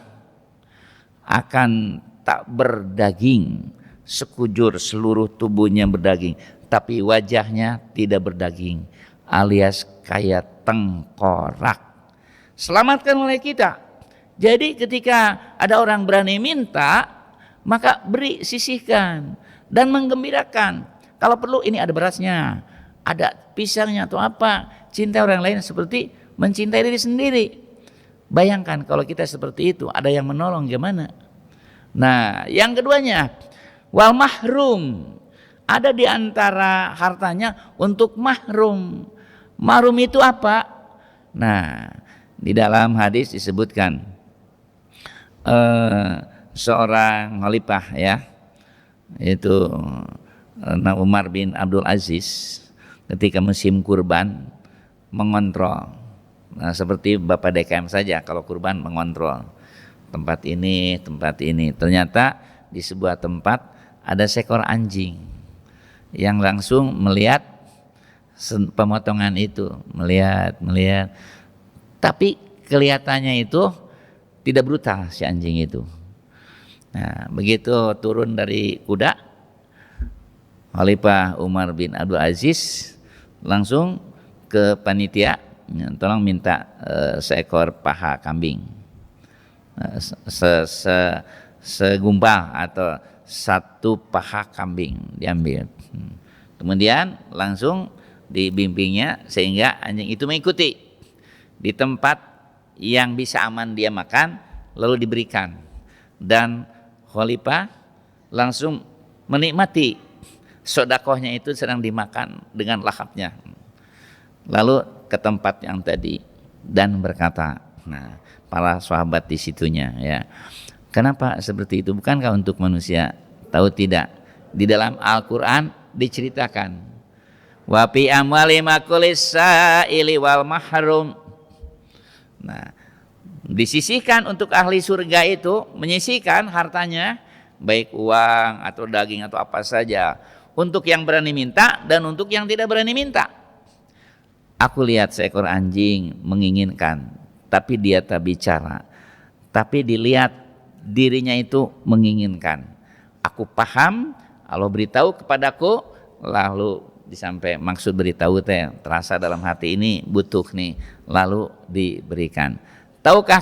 akan tak berdaging, sekujur seluruh tubuhnya berdaging, tapi wajahnya tidak berdaging, alias kayak tengkorak. Selamatkan oleh kita. Jadi ketika ada orang berani minta, maka beri, sisihkan dan menggembirakan. Kalau perlu ini ada berasnya, ada pisangnya atau apa. Cinta orang lain seperti mencintai diri sendiri. Bayangkan kalau kita seperti itu, ada yang menolong gimana? Nah, yang keduanya, wal mahrum. Ada di antara hartanya untuk mahrum. Mahrum itu apa? Nah, di dalam hadis disebutkan seorang khalifah ya, yaitu Umar bin Abdul Aziz, ketika musim kurban mengontrol. Nah, seperti Bapak DKM saja kalau kurban mengontrol tempat ini. Ternyata di sebuah tempat ada seekor anjing yang langsung melihat pemotongan itu, melihat. Tapi kelihatannya itu tidak brutal si anjing itu. Nah, begitu turun dari kuda, Khalifah Umar bin Abdul Aziz langsung ke panitia, tolong minta seekor paha kambing, segumpal atau satu paha kambing diambil. Kemudian langsung dibimbingnya sehingga anjing itu mengikuti di tempat yang bisa aman dia makan, lalu diberikan, dan khalifah langsung menikmati sodakohnya itu sedang dimakan dengan lahapnya. Lalu ke tempat yang tadi dan berkata, nah para sahabat di situnya ya, kenapa seperti itu? Bukankah untuk manusia? Tahu tidak? Di dalam Al-Quran diceritakan, wa fi amwali makulis sa'ili wal mahrum. Nah, disisihkan untuk ahli surga itu, menyisihkan hartanya, baik uang atau daging atau apa saja, untuk yang berani minta dan untuk yang tidak berani minta. Aku lihat seekor anjing menginginkan, tapi dia tak bicara. Tapi dilihat dirinya itu menginginkan. Aku paham, Allah beritahu kepadaku, lalu disampai maksud beritahu teh terasa dalam hati ini butuh nih, lalu diberikan. Tahukah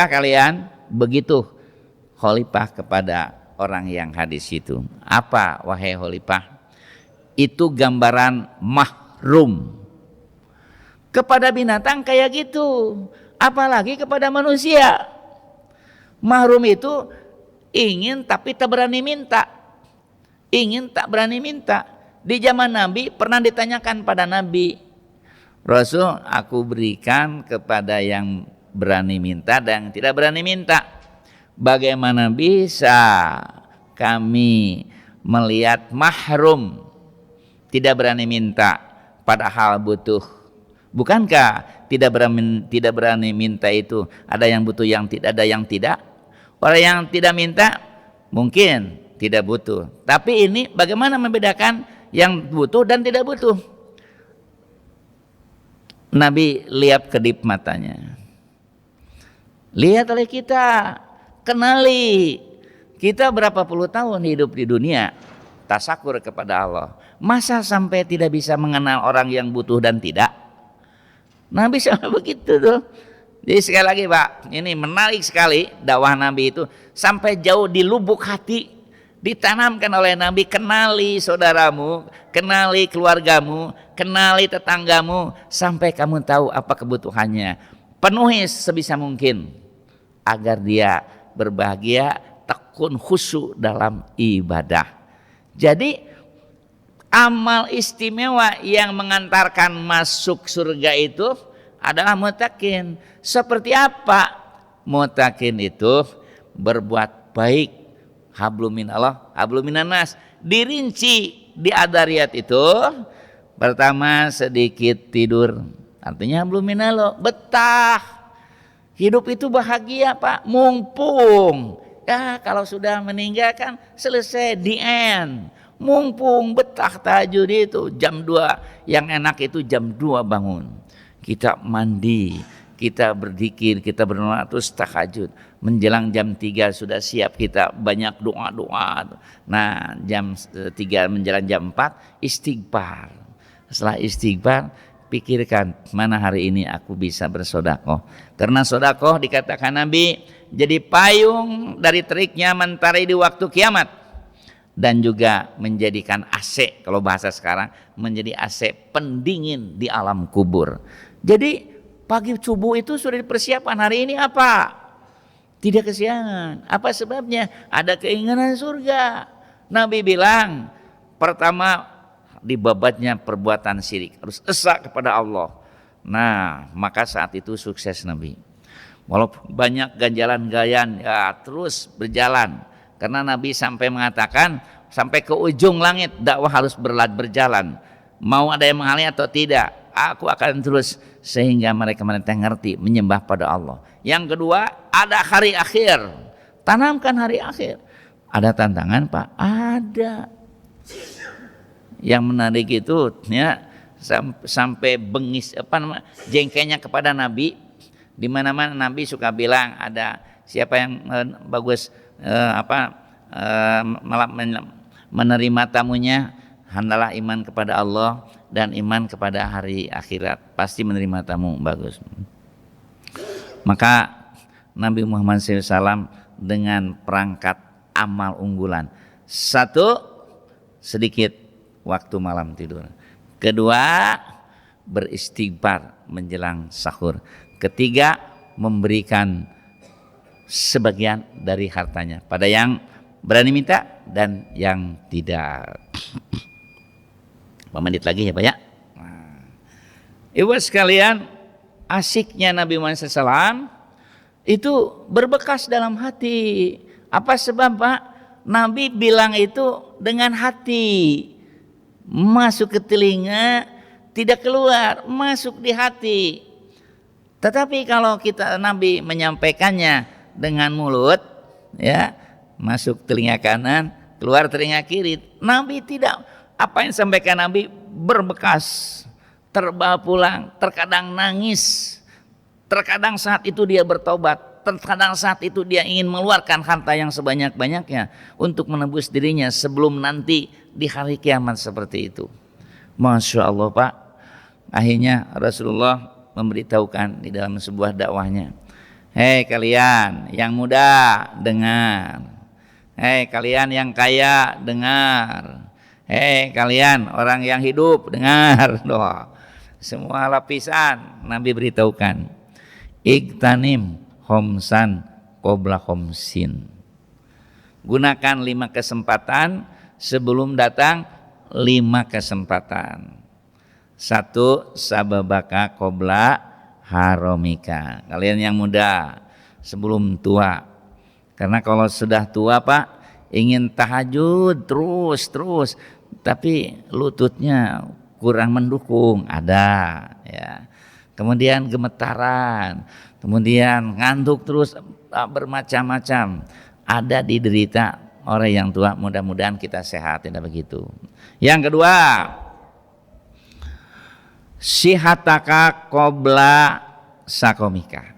kalian begitu khalifah kepada orang yang hadis itu? Apa wahai khalifah? Itu gambaran mahrum. Kepada binatang kayak gitu, apalagi kepada manusia. Mahrum itu ingin tapi tak berani minta. Di zaman Nabi pernah ditanyakan pada Nabi, Rasul, aku berikan kepada yang berani minta dan yang tidak berani minta. Bagaimana bisa kami melihat mahrum tidak berani minta padahal butuh? Bukankah tidak berani minta itu ada yang butuh, yang tidak ada yang tidak? Orang yang tidak minta mungkin tidak butuh, tapi ini bagaimana membedakan yang butuh dan tidak butuh? Nabi lihat kedip matanya. Lihat oleh kita, kenali kita berapa puluh tahun hidup di dunia, tasakur kepada Allah. Masa sampai tidak bisa mengenal orang yang butuh dan tidak? Nabi sama begitu tuh. Jadi sekali lagi Pak, ini menarik sekali dakwah Nabi itu sampai jauh di lubuk hati ditanamkan oleh Nabi. Kenali saudaramu, kenali keluargamu, kenali tetanggamu sampai kamu tahu apa kebutuhannya. Penuhi sebisa mungkin agar dia berbahagia, tekun khusyuk dalam ibadah. Jadi amal istimewa yang mengantarkan masuk surga itu adalah muttaqin. Seperti apa? Muttaqin itu berbuat baik, hablum minallah, hablum minannas. Dirinci di adariyat itu, pertama sedikit tidur, artinya hablum minallah, betah. Hidup itu bahagia Pak, mumpung. Ya kalau sudah meninggal kan selesai, the end. Mumpung betah tahajud itu jam 2, yang enak itu jam 2 bangun. Kita mandi, kita berzikir, kita berdoa terus tahajud. Menjelang jam 3 sudah siap kita banyak doa-doa. Nah, jam 3 menjelang jam 4 istighfar. Setelah istighfar pikirkan mana hari ini aku bisa bersedekah. Karena sedekah dikatakan Nabi jadi payung dari teriknya mentari di waktu kiamat. Dan juga menjadikan AC, kalau bahasa sekarang menjadi AC pendingin di alam kubur. Jadi pagi subuh itu sudah dipersiapkan, hari ini apa? Tidak kesiangan. Apa sebabnya? Ada keinginan surga. Nabi bilang, pertama dibabatnya perbuatan syirik, harus esa kepada Allah. Nah, maka saat itu sukses Nabi. Walaupun banyak ganjalan-gayan, ya terus berjalan. Karena Nabi sampai mengatakan, sampai ke ujung langit dakwah harus berjalan. Mau ada yang menghalangi atau tidak, aku akan terus, sehingga mereka ngerti menyembah pada Allah. Yang kedua, ada hari akhir. Tanamkan hari akhir. Ada tantangan Pak? Ada. Yang menarik itu ya, sampai bengis jengkelnya kepada Nabi. Di mana-mana Nabi suka bilang, ada siapa yang bagus menerima tamunya, hendaklah iman kepada Allah dan iman kepada hari akhirat, pasti menerima tamu bagus. Maka Nabi Muhammad SAW dengan perangkat amal unggulan. Satu, sedikit waktu malam tidur. Kedua, beristighfar menjelang sahur. Ketiga, memberikan sebagian dari hartanya pada yang berani minta dan yang tidak. Berapa menit lagi ya Pak ya? Ibu sekalian, asiknya Nabi Muhammad SAW itu berbekas dalam hati. Apa sebab Pak? Nabi bilang itu dengan hati, masuk ke telinga, tidak keluar, masuk di hati. Tetapi kalau kita Nabi menyampaikannya dengan mulut, ya, masuk telinga kanan, keluar telinga kiri. Nabi tidak, apa yang disampaikan Nabi berbekas, terbawa pulang, terkadang nangis, terkadang saat itu dia bertobat, terkadang saat itu dia ingin mengeluarkan harta yang sebanyak-banyaknya untuk menebus dirinya sebelum nanti di hari kiamat seperti itu. Masya Allah Pak. Akhirnya Rasulullah memberitahukan di dalam sebuah dakwahnya, hei kalian yang muda dengar, hei kalian yang kaya dengar, hei kalian orang yang hidup dengar. Doa semua lapisan Nabi beritahukan, iktanim khomsan qabla khomsin, gunakan 5 kesempatan sebelum datang 5 kesempatan. 1, sababaka qabla haromika, kalian yang muda sebelum tua. Karena kalau sudah tua Pak, ingin tahajud terus, tapi lututnya kurang mendukung, ada ya. Kemudian gemetaran, kemudian ngantuk terus, bermacam-macam, ada diderita orang yang tua. Mudah-mudahan kita sehat, tidak begitu. Yang kedua, sihataka qabla sakomika,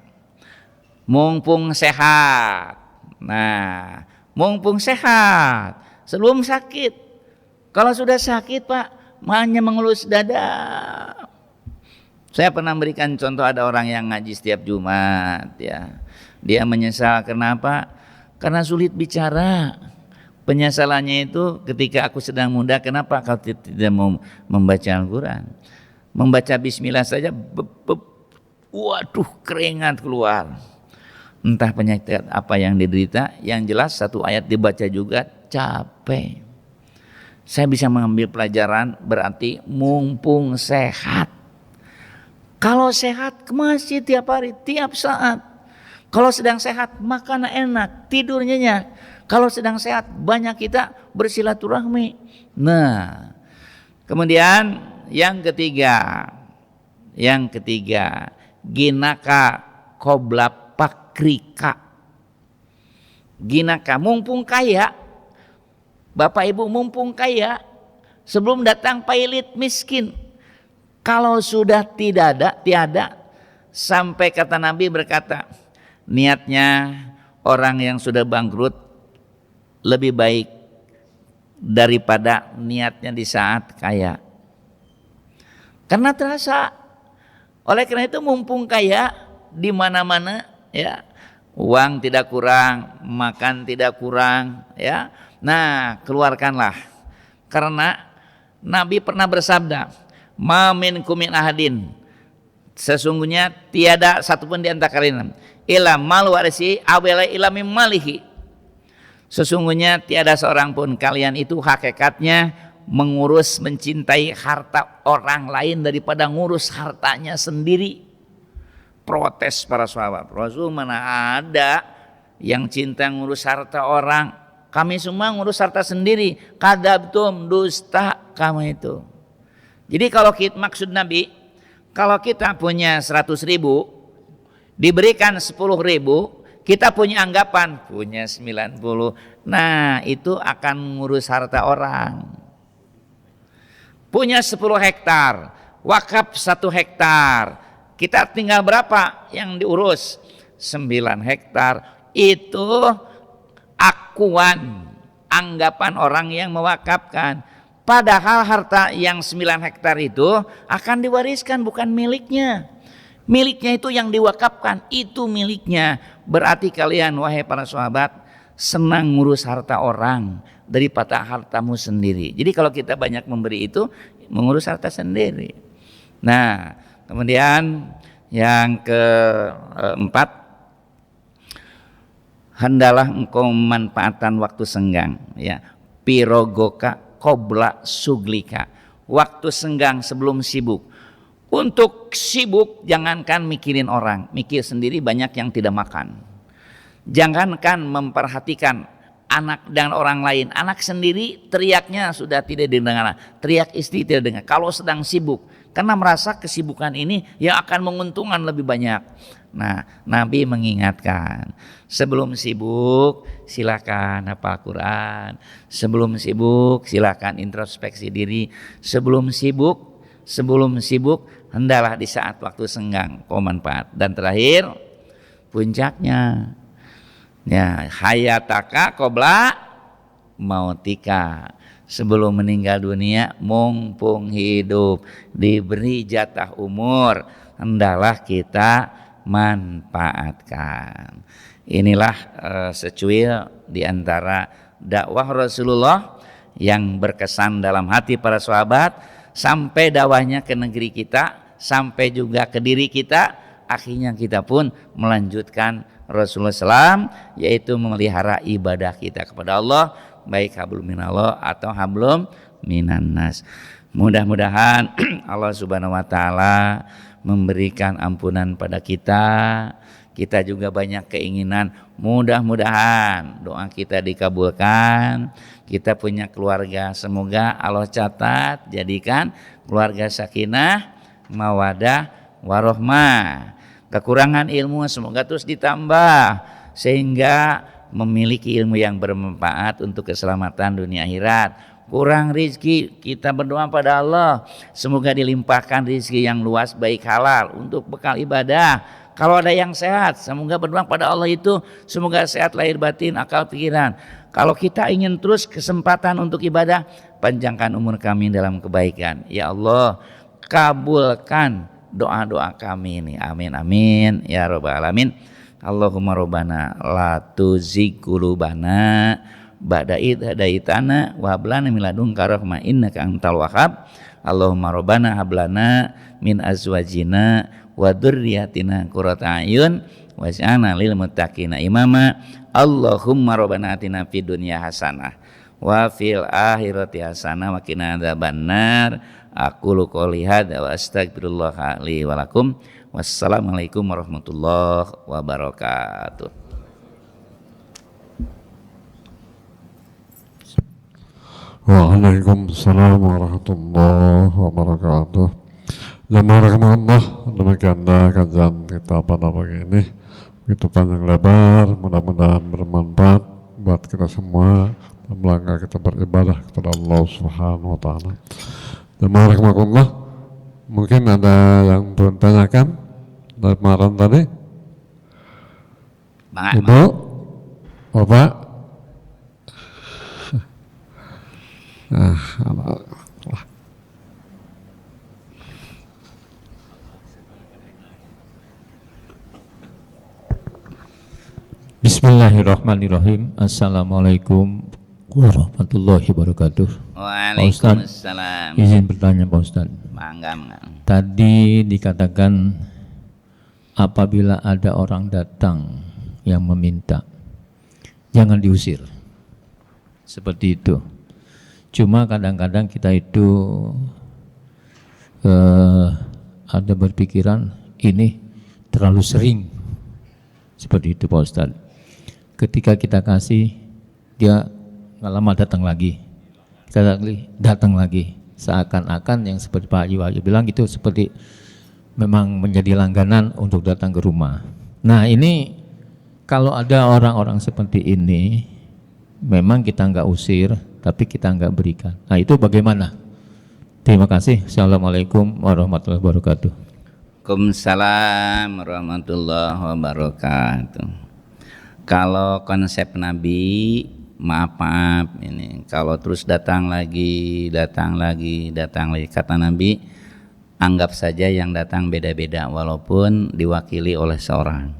mumpung sehat. Nah, mumpung sehat sebelum sakit. Kalau sudah sakit Pak, hanya mengelus dada. Saya pernah memberikan contoh, ada orang yang ngaji setiap Jumat ya. Dia menyesal, kenapa? Karena sulit bicara. Penyesalannya itu ketika aku sedang muda, kenapa kau tidak mau membaca Al-Quran? Membaca bismillah saja, waduh keringat keluar. Entah penyakit apa yang diderita, yang jelas satu ayat dibaca juga capek. Saya bisa mengambil pelajaran, berarti mumpung sehat. Kalau sehat ke masjid tiap hari, tiap saat. Kalau sedang sehat, makan enak, tidur nyenyak. Kalau sedang sehat, banyak kita bersilaturahmi. Nah, kemudian yang ketiga, ginaka qabla pakrika. Ginaka, mumpung kaya, Bapak Ibu mumpung kaya, sebelum datang pailit miskin. Kalau sudah tiada, sampai kata Nabi berkata, niatnya orang yang sudah bangkrut lebih baik daripada niatnya di saat kaya. Karena terasa. Oleh karena itu mumpung kaya, di mana-mana ya, uang tidak kurang, makan tidak kurang ya. Nah, keluarkanlah. Karena Nabi pernah bersabda, ma minkum min ahadin, sesungguhnya tiada satupun di antara kalian ila mal warisi awala ila mim malihi, sesungguhnya tiada seorang pun kalian itu hakikatnya mengurus, mencintai harta orang lain daripada ngurus hartanya sendiri. Protes para sahabat, Rasul mana ada yang cinta ngurus harta orang, kami semua ngurus harta sendiri. Kadzabtum, dusta kamu itu. Jadi kalau kita, maksud Nabi, kalau kita punya 100 ribu diberikan 10 ribu, kita punya anggapan punya 90. Nah itu akan ngurus harta orang. Punya 10 hektar, wakaf 1 hektar, kita tinggal berapa yang diurus? 9 hektar. Itu akuan, anggapan orang yang mewakafkan. Padahal harta yang 9 hektar itu akan diwariskan, bukan miliknya. Miliknya itu yang diwakafkan, itu miliknya. Berarti kalian wahai para sahabat senang ngurus harta orang daripada hartamu sendiri. Jadi kalau kita banyak memberi itu mengurus harta sendiri. Nah, kemudian yang keempat, hendalah engkau memanfaatkan waktu senggang, ya. Pirogoka qobla suglika. Waktu senggang sebelum sibuk. Untuk sibuk jangankan mikirin orang, mikir sendiri banyak yang tidak makan. Jangankan memperhatikan anak dan orang lain, anak sendiri teriaknya sudah tidak didengar, teriak istri tidak dengar. Kalau sedang sibuk, karena merasa kesibukan ini yang akan menguntungkan lebih banyak. Nah, Nabi mengingatkan, sebelum sibuk silakan hafal Quran, sebelum sibuk silakan introspeksi diri, sebelum sibuk hendalah di saat waktu senggang kau manfaat. Dan terakhir puncaknya, ya, hayataka qobla mautika. Sebelum meninggal dunia, mumpung hidup, diberi jatah umur, hendalah kita manfaatkan. Inilah secuil di antara dakwah Rasulullah yang berkesan dalam hati para sahabat, sampai dakwahnya ke negeri kita, sampai juga ke diri kita. Akhirnya kita pun melanjutkan Rasulullah SAW, yaitu memelihara ibadah kita kepada Allah, baik hablum minallah atau hablum minannas. Mudah-mudahan Allah Subhanahu wa taala memberikan ampunan pada kita. Kita juga banyak keinginan, mudah-mudahan doa kita dikabulkan. Kita punya keluarga, semoga Allah catat jadikan keluarga sakinah, mawadah, warohmah. Kekurangan ilmu semoga terus ditambah sehingga memiliki ilmu yang bermanfaat untuk keselamatan dunia akhirat. Kurang rizki, kita berdoa pada Allah semoga dilimpahkan rizki yang luas baik halal untuk bekal ibadah. Kalau ada yang sehat, semoga berdoa pada Allah itu semoga sehat lahir batin, akal pikiran. Kalau kita ingin terus kesempatan untuk ibadah, panjangkan umur kami dalam kebaikan. Ya Allah, kabulkan doa-doa kami ini. Amin amin ya rabbal alamin. Allahumma rabbana la tuzigh qulubana ba'da idh hadaitana wa hab lana min ladunka rahmah innaka antal wahhab. Allahumma rabbana hab lana min azwajina wa dzurriyyatina qurrata a'yun waj'alna lil muttaqina imama. Allahumma rabbana atina fid dunya hasanah wa fil akhirati hasanah wa qina adzabannar. Aqulu qouli hadza wa astaghfirullah li wa lakum. Wassalamualaikum warahmatullahi wabarakatuh. Waalaikumsalam warahmatullahi wabarakatuh. Jazakumullah, demikianlah kajian kita pada pagi ini. Begitu panjang lebar, mudah-mudahan bermanfaat buat kita semua dalam rangka kita beribadah kepada Allah Subhanahu wa taala. Jazakumullah, mungkin ada yang belum tanyakan dari kemarin tadi? Ibu, Bapak. Bismillahirrahmanirrahim. Assalamualaikum warahmatullahi wabarakatuh. Waalaikumsalam. Izin bertanya Pak Ustaz. Mangga. Tadi dikatakan apabila ada orang datang yang meminta, jangan diusir. Seperti itu. Cuma kadang-kadang kita itu ada berpikiran ini terlalu sering. Seperti itu Pak Ustadz. Ketika kita kasih, dia nggak lama datang lagi. Kita datang lagi. Seakan-akan yang seperti Pak Haji Wahyu bilang itu seperti memang menjadi langganan untuk datang ke rumah. Nah ini kalau ada orang-orang seperti ini, memang kita nggak usir, tapi kita nggak berikan. Nah itu bagaimana? Terima kasih. Assalamualaikum warahmatullahi wabarakatuh. Waalaikumsalam warahmatullahi wabarakatuh. Kalau konsep Nabi, maaf ini, kalau terus datang lagi, kata Nabi, anggap saja yang datang beda-beda walaupun diwakili oleh seorang.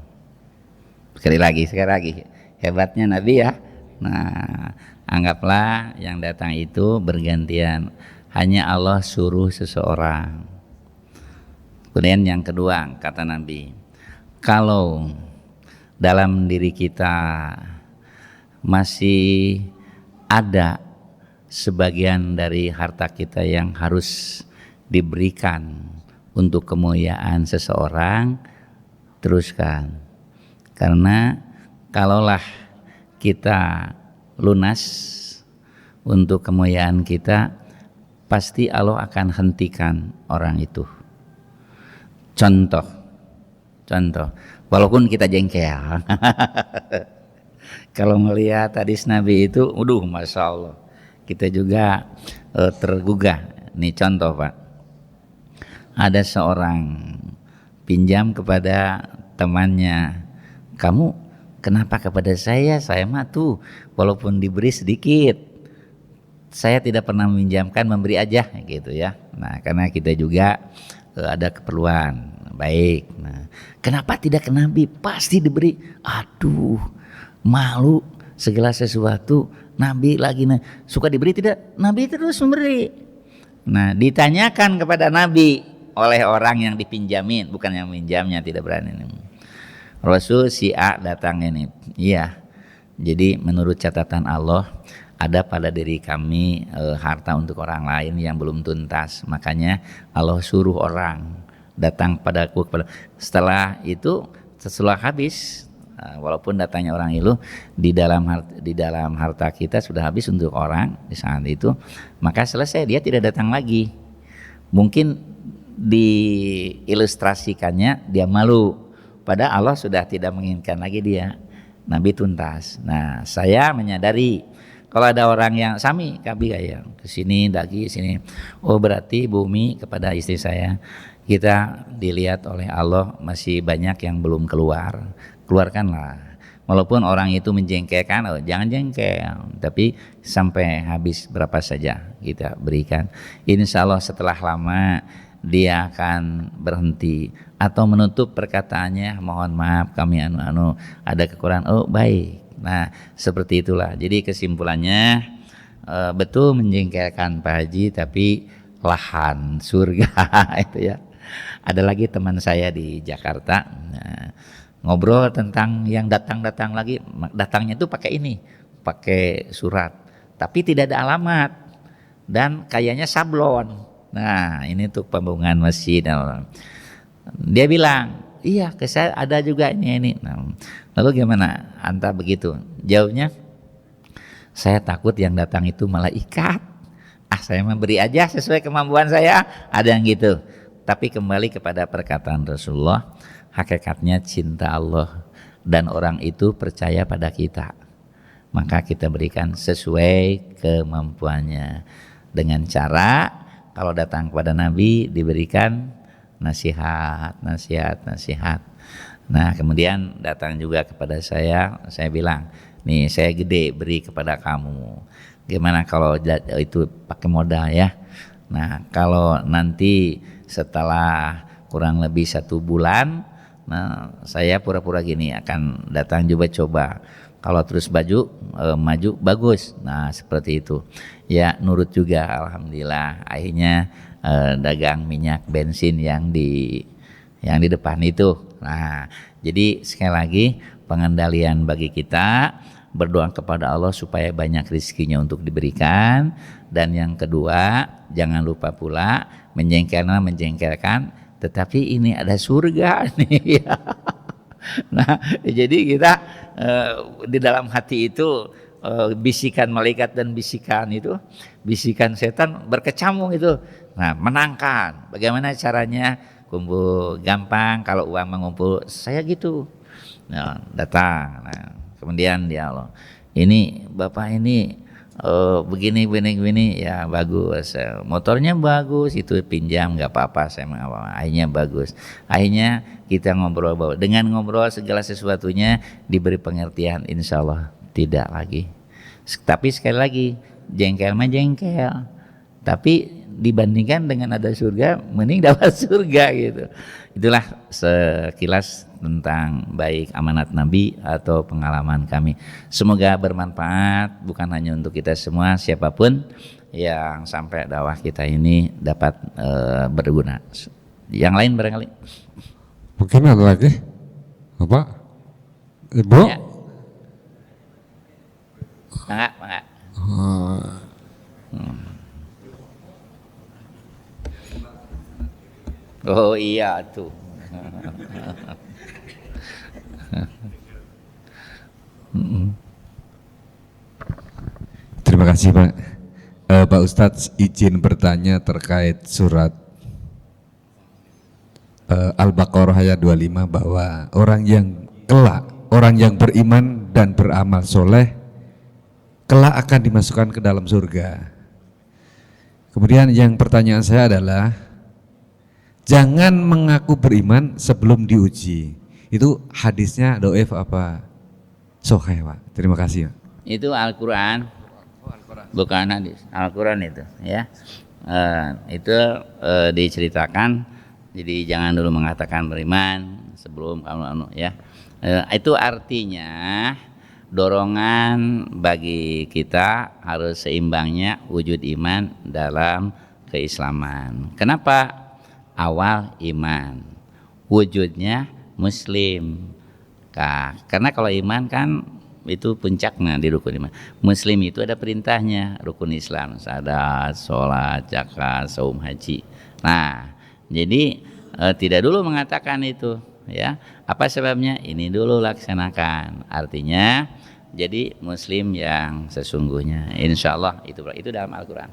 Sekali lagi, hebatnya Nabi ya. Nah, anggaplah yang datang itu bergantian, hanya Allah suruh seseorang. Kemudian yang kedua, kata Nabi, kalau dalam diri kita masih ada sebagian dari harta kita yang harus diberikan untuk kemuliaan seseorang, teruskan. Karena kalaulah kita lunas untuk kemuliaan kita, pasti Allah akan hentikan orang itu. Contoh, walaupun kita jengkel. Kalau melihat hadis Nabi itu, Masya Allah, kita juga tergugah. Nih contoh Pak, ada seorang pinjam kepada temannya, kamu kenapa kepada saya mah tuh walaupun diberi sedikit, saya tidak pernah meminjamkan, memberi aja gitu ya. Nah karena kita juga ada keperluan, baik. Nah kenapa tidak ke Nabi, pasti diberi. Aduh malu segala sesuatu, Nabi lagi suka diberi tidak, Nabi terus memberi. Nah ditanyakan kepada Nabi oleh orang yang dipinjamin, bukan yang minjamnya, tidak berani. Rasul si A datang ini, iya. Jadi menurut catatan Allah, ada pada diri kami harta untuk orang lain yang belum tuntas, makanya Allah suruh orang datang padaku. Setelah itu, setelah habis, walaupun datangnya orang itu di dalam harta kita sudah habis untuk orang di saat itu, maka selesai, dia tidak datang lagi. Mungkin diilustrasikannya dia malu, padahal Allah sudah tidak menginginkan lagi dia. Nabi tuntas. Nah saya menyadari kalau ada orang yang sami kabi kayak kesini lagi sini, oh berarti bumi kepada istri saya, kita dilihat oleh Allah masih banyak yang belum keluar, keluarkanlah. Walaupun orang itu menjengkelkan, jangan jengkel, tapi sampai habis berapa saja kita berikan. Insya Allah setelah lama dia akan berhenti atau menutup perkataannya, mohon maaf kami ada kekurangan, oh baik. Nah seperti itulah. Jadi kesimpulannya, betul menjengkelkan Pak Haji, tapi lahan surga itu ya. Ada lagi teman saya di Jakarta, ngobrol tentang yang datang lagi, datangnya itu pakai surat, tapi tidak ada alamat dan kayaknya sablon. Nah ini untuk pembangunan masjid. Dia bilang, iya ke saya ada juga ini. Nah, lalu gimana anta begitu? Jawabnya, saya takut yang datang itu malaikat. Saya memberi aja sesuai kemampuan saya. Ada yang gitu. Tapi kembali kepada perkataan Rasulullah, hakikatnya cinta Allah dan orang itu percaya pada kita, maka kita berikan sesuai kemampuannya. Dengan cara kalau datang kepada Nabi diberikan nasihat. Nah kemudian datang juga kepada saya bilang, nih saya gede beri kepada kamu, gimana kalau itu pakai modal ya. Nah kalau nanti setelah kurang lebih 1 bulan, nah saya pura-pura gini akan datang coba. Kalau terus maju bagus. Nah seperti itu. Ya nurut juga, alhamdulillah. Akhirnya dagang minyak bensin yang di depan itu. Nah jadi sekali lagi pengendalian bagi kita berdoa kepada Allah supaya banyak rezekinya untuk diberikan. Dan yang kedua, jangan lupa pula menjengkelkan, tetapi ini ada surga nih. Nah, jadi kita di dalam hati itu bisikan malaikat dan bisikan setan berkecamuk itu. Nah, menangkan. Bagaimana caranya? Kumpul gampang, kalau uang mengumpul saya gitu. Nah, datang. Nah, kemudian dia Allah, ini bapak ini begini ya bagus, motornya bagus, itu pinjam nggak apa-apa, saya mau apa, akhirnya bagus. Akhirnya kita ngobrol bahwa dengan ngobrol segala sesuatunya diberi pengertian, insya Allah tidak lagi. Tapi sekali lagi, jengkel mah jengkel, tapi dibandingkan dengan ada surga, mending dapat surga gitu. Itulah sekilas tentang baik amanat Nabi atau pengalaman kami. Semoga bermanfaat bukan hanya untuk kita semua, siapapun yang sampai dakwah kita ini dapat berguna. Yang lain barangkali. Mungkin ada lagi, Bapak, Ibu. Ya. Mangga. Oh iya tuh. Terima kasih Pak. Pak Ustadz izin bertanya terkait surat Al-Baqarah ayat 25 bahwa orang yang beriman dan beramal soleh kelak akan dimasukkan ke dalam surga. Kemudian yang pertanyaan saya adalah, jangan mengaku beriman sebelum diuji. Itu hadisnya dhaif apa sahih, Pak? Terima kasih, Pak. Itu Al-Quran, bukan hadis. Al-Quran itu, ya. Itu diceritakan. Jadi jangan dulu mengatakan beriman sebelum kamu, ya. Itu artinya dorongan bagi kita harus seimbangnya wujud iman dalam keislaman. Kenapa? Awal iman, wujudnya muslim. Karena kalau iman kan itu puncaknya di rukun iman. Muslim itu ada perintahnya, rukun Islam, salat, sholat, zakat, saum, haji. Nah, jadi tidak dulu mengatakan itu, ya. Apa sebabnya? Ini dulu laksanakan. Artinya jadi muslim yang sesungguhnya. Insya Allah itu dalam Al-Quran.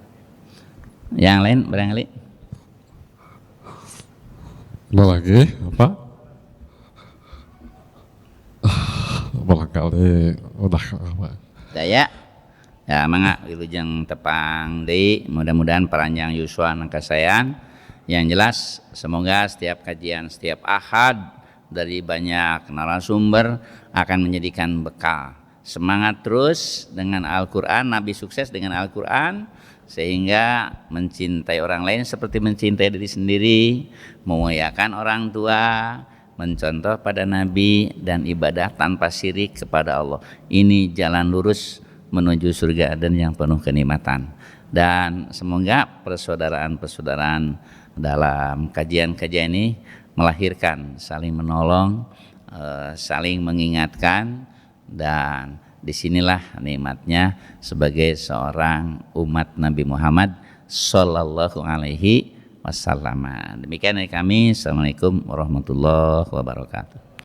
Yang lain barangkali. Ada lagi, apa? Barangkali udah apa? Daya, ya mangga wilujeng tepang deui, mudah-mudahan panjang yuswa nangkasayan. Yang jelas semoga setiap kajian, setiap ahad dari banyak narasumber akan menjadikan bekal. Semangat terus dengan Al-Quran, Nabi sukses dengan Al-Quran, sehingga mencintai orang lain seperti mencintai diri sendiri, memuliakan orang tua, mencontoh pada Nabi, dan ibadah tanpa syirik kepada Allah. Ini jalan lurus menuju surga dan yang penuh kenikmatan. Dan semoga persaudaraan-persaudaraan dalam kajian-kajian ini melahirkan saling menolong, saling mengingatkan, dan disinilah nikmatnya sebagai seorang umat Nabi Muhammad Sallallahu Alaihi Wasallam. Demikian dari kami. Assalamualaikum warahmatullahi wabarakatuh.